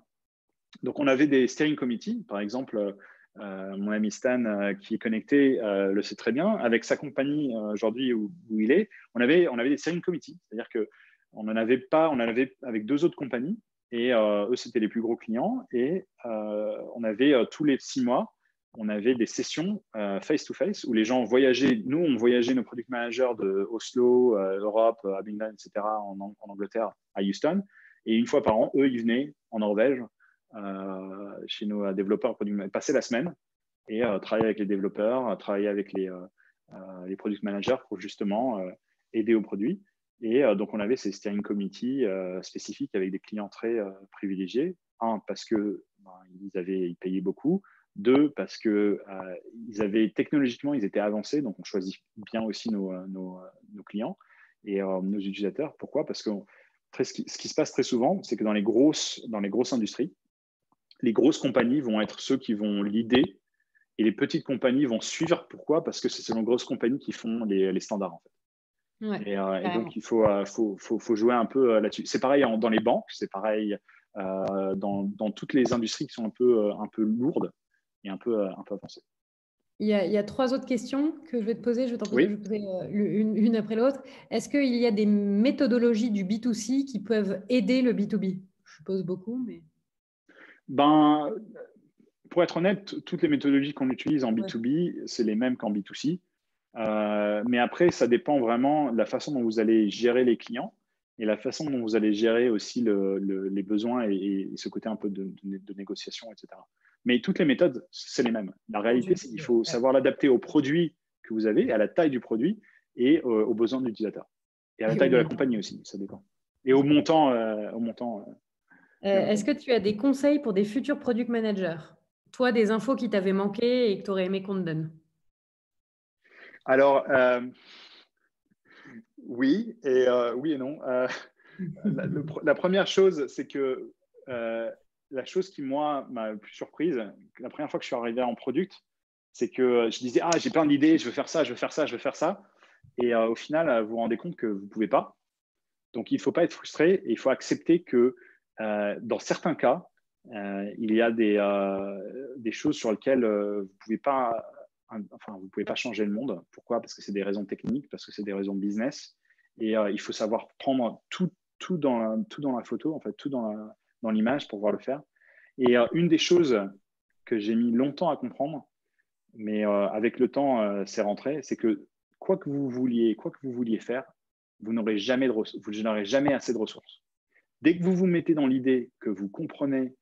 Donc, on avait des steering committees. Par exemple, mon ami Stan, qui est connecté, le sait très bien. Avec sa compagnie aujourd'hui où il est, on avait des steering committees. C'est-à-dire qu'on en avait pas, on en avait avec 2 autres compagnies. Et eux, c'était les plus gros clients. Et on avait tous les 6 mois, on avait des sessions face-to-face où les gens voyageaient. Nous, on voyageait nos product managers de Oslo, Europe, Abingdon, etc., en Angleterre, à Houston. Et une fois par an, eux, ils venaient en Norvège chez nos développeurs, passer la semaine et travailler avec les développeurs, travailler avec les product managers pour justement aider au produit. Et donc, on avait ces steering committees spécifiques avec des clients très privilégiés. Un, parce que ils payaient beaucoup. Deux, parce que technologiquement, ils étaient avancés. Donc, on choisit bien aussi nos clients et nos utilisateurs. Pourquoi? Parce que ce qui se passe très souvent, c'est que dans les grosses industries, les grosses compagnies vont être ceux qui vont leader et les petites compagnies vont suivre. Pourquoi? Parce que c'est selon grosses compagnies qui font les standards, en fait. Ouais, Et donc, il faut jouer un peu là-dessus. C'est pareil dans les banques, c'est pareil dans toutes les industries qui sont un peu lourdes et un peu avancées. Il y a 3 autres questions que je vais te poser. Je vais Oui. poser une après l'autre. Est-ce qu'il y a des méthodologies du B2C qui peuvent aider le B2B? Je suppose beaucoup, mais… Ben, pour être honnête, toutes les méthodologies qu'on utilise en Ouais. B2B, c'est les mêmes qu'en B2C. Mais après, ça dépend vraiment de la façon dont vous allez gérer les clients et la façon dont vous allez gérer aussi les besoins et ce côté un peu de négociation, etc. Mais toutes les méthodes, c'est les mêmes. La réalité, c'est qu'il faut savoir l'adapter au produit que vous avez, à la taille du produit et aux besoins de l'utilisateur. Et à la taille de la compagnie aussi, ça dépend. Et au montant. Est-ce que tu as des conseils pour des futurs product managers? Toi, des infos qui t'avaient manqué et que tu aurais aimé qu'on te donne? Alors, oui et non. La première chose, c'est que la chose qui, moi, m'a le plus surprise, la première fois que je suis arrivé en product, c'est que je disais, j'ai plein d'idées, je veux faire ça, je veux faire ça, je veux faire ça. Et au final, vous vous rendez compte que vous ne pouvez pas. Donc, il ne faut pas être frustré et il faut accepter que dans certains cas, il y a des choses sur lesquelles vous ne pouvez pas changer le monde. Pourquoi? Parce que c'est des raisons techniques, parce que c'est des raisons de business. Et il faut savoir prendre tout dans la photo, en fait, tout dans l'image pour pouvoir le faire. Et une des choses que j'ai mis longtemps à comprendre, mais avec le temps, c'est rentré, c'est que quoi que vous vouliez faire, vous n'aurez jamais assez de ressources. Dès que vous vous mettez dans l'idée que vous comprenez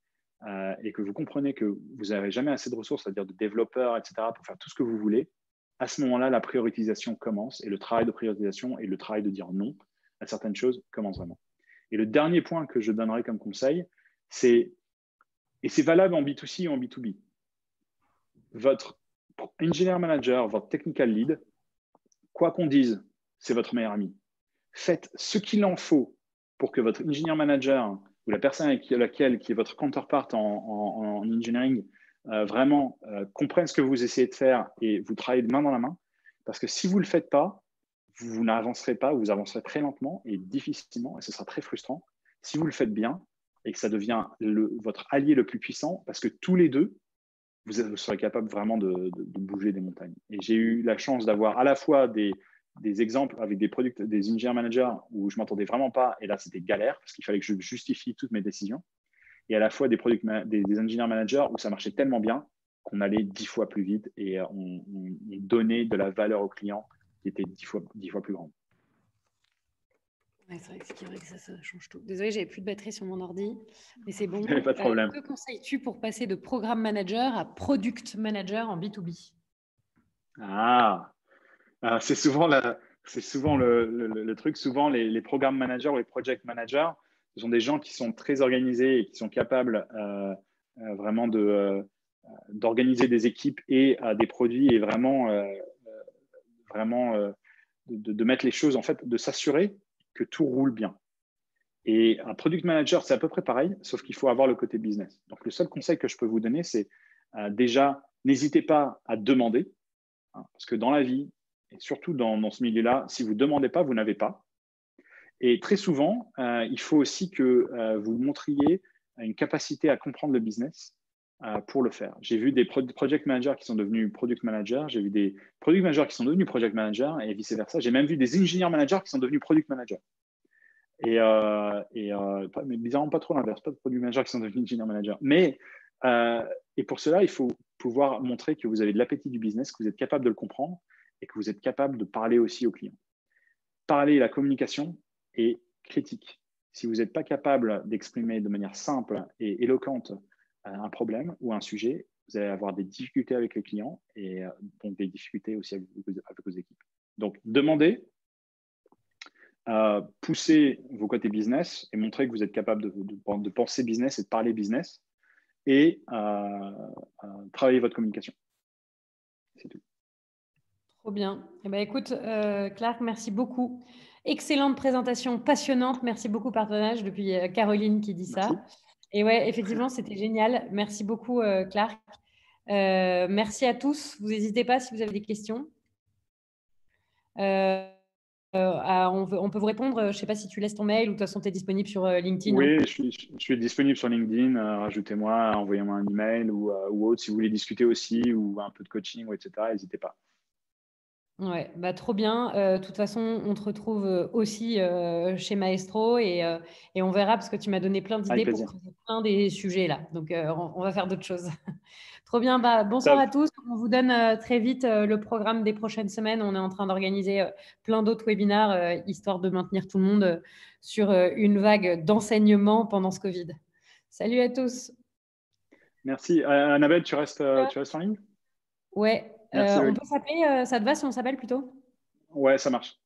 et que vous comprenez que vous n'avez jamais assez de ressources, c'est-à-dire de développeurs, etc., pour faire tout ce que vous voulez, à ce moment-là, la prioritisation commence et le travail de prioritisation et le travail de dire non à certaines choses commence vraiment. Et le dernier point que je donnerai comme conseil, et c'est valable en B2C ou en B2B, votre engineer manager, votre technical lead, quoi qu'on dise, c'est votre meilleur ami. Faites ce qu'il en faut pour que votre engineer manager ou la personne avec laquelle qui est votre counterpart en engineering vraiment comprenne ce que vous essayez de faire et vous travaillez de main dans la main. Parce que si vous ne le faites pas, vous n'avancerez pas, vous avancerez très lentement et difficilement, et ce sera très frustrant. Si vous le faites bien et que ça devient votre allié le plus puissant, parce que tous les deux, vous serez capable vraiment de bouger des montagnes. Et j'ai eu la chance d'avoir à la fois des exemples avec des engineer managers où je m'entendais vraiment pas, et là c'était galère parce qu'il fallait que je justifie toutes mes décisions, et à la fois des engineer managers où ça marchait tellement bien qu'on allait 10 fois plus vite et on donnait de la valeur aux clients qui était 10 fois plus grande. Ouais, c'est vrai que ça change tout. Désolée, j'avais plus de batterie sur mon ordi, mais c'est bon. Pas de problème. Que conseilles-tu pour passer de programme manager à product manager en B2B? C'est souvent le truc. Souvent, les programmes managers ou les project managers, ce sont des gens qui sont très organisés et qui sont capables vraiment d'organiser des équipes et des produits et vraiment de mettre les choses, en fait, de s'assurer que tout roule bien. Et un product manager, c'est à peu près pareil, sauf qu'il faut avoir le côté business. Donc, le seul conseil que je peux vous donner, c'est déjà, n'hésitez pas à demander, hein, parce que dans la vie, et surtout dans ce milieu-là, si vous ne demandez pas, vous n'avez pas. Et très souvent, il faut aussi que vous montriez une capacité à comprendre le business pour le faire. J'ai vu des project managers qui sont devenus product managers, j'ai vu des product managers qui sont devenus project managers et vice-versa. J'ai même vu des engineer managers qui sont devenus product managers. Mais bizarrement, pas trop l'inverse, pas de product managers qui sont devenus engineer managers. Et pour cela, il faut pouvoir montrer que vous avez de l'appétit du business, que vous êtes capable de le comprendre et que vous êtes capable de parler aussi aux clients. Parler, la communication est critique. Si vous n'êtes pas capable d'exprimer de manière simple et éloquente un problème ou un sujet, vous allez avoir des difficultés avec les clients et donc des difficultés aussi avec vos équipes. Donc, demandez, poussez vos côtés business et montrez que vous êtes capable de penser business et de parler business et travailler votre communication. C'est tout. Trop bien. Eh ben, écoute, Clark, merci beaucoup. Excellente présentation, passionnante. Merci beaucoup, partage, depuis Caroline qui dit Merci. ça. Et ouais, effectivement, c'était génial. Merci beaucoup, Clark. Merci à tous. Vous n'hésitez pas si vous avez des questions. On peut vous répondre. Je ne sais pas si tu laisses ton mail ou de toute façon, tu es disponible sur LinkedIn. Oui, hein. je suis disponible sur LinkedIn. Rajoutez-moi, envoyez-moi un email ou autre. Si vous voulez discuter aussi ou un peu de coaching, etc., n'hésitez pas. Ouais, bah, trop bien. De toute façon, on te retrouve aussi chez Maestro et on verra parce que tu m'as donné plein Avec d'idées pour plaisir. creuser plein des sujets là. Donc, on va faire d'autres choses. Trop bien. Bah, bonsoir Top. à tous. On vous donne très vite le programme des prochaines semaines. On est en train d'organiser plein d'autres webinaires histoire de maintenir tout le monde sur une vague d'enseignement pendant ce Covid. Salut à tous. Merci. Annabelle, tu restes en ligne? Ouais, Merci, on Loïc. peut s'appeler, ça te va si on s'appelle plutôt? Ouais, ça marche.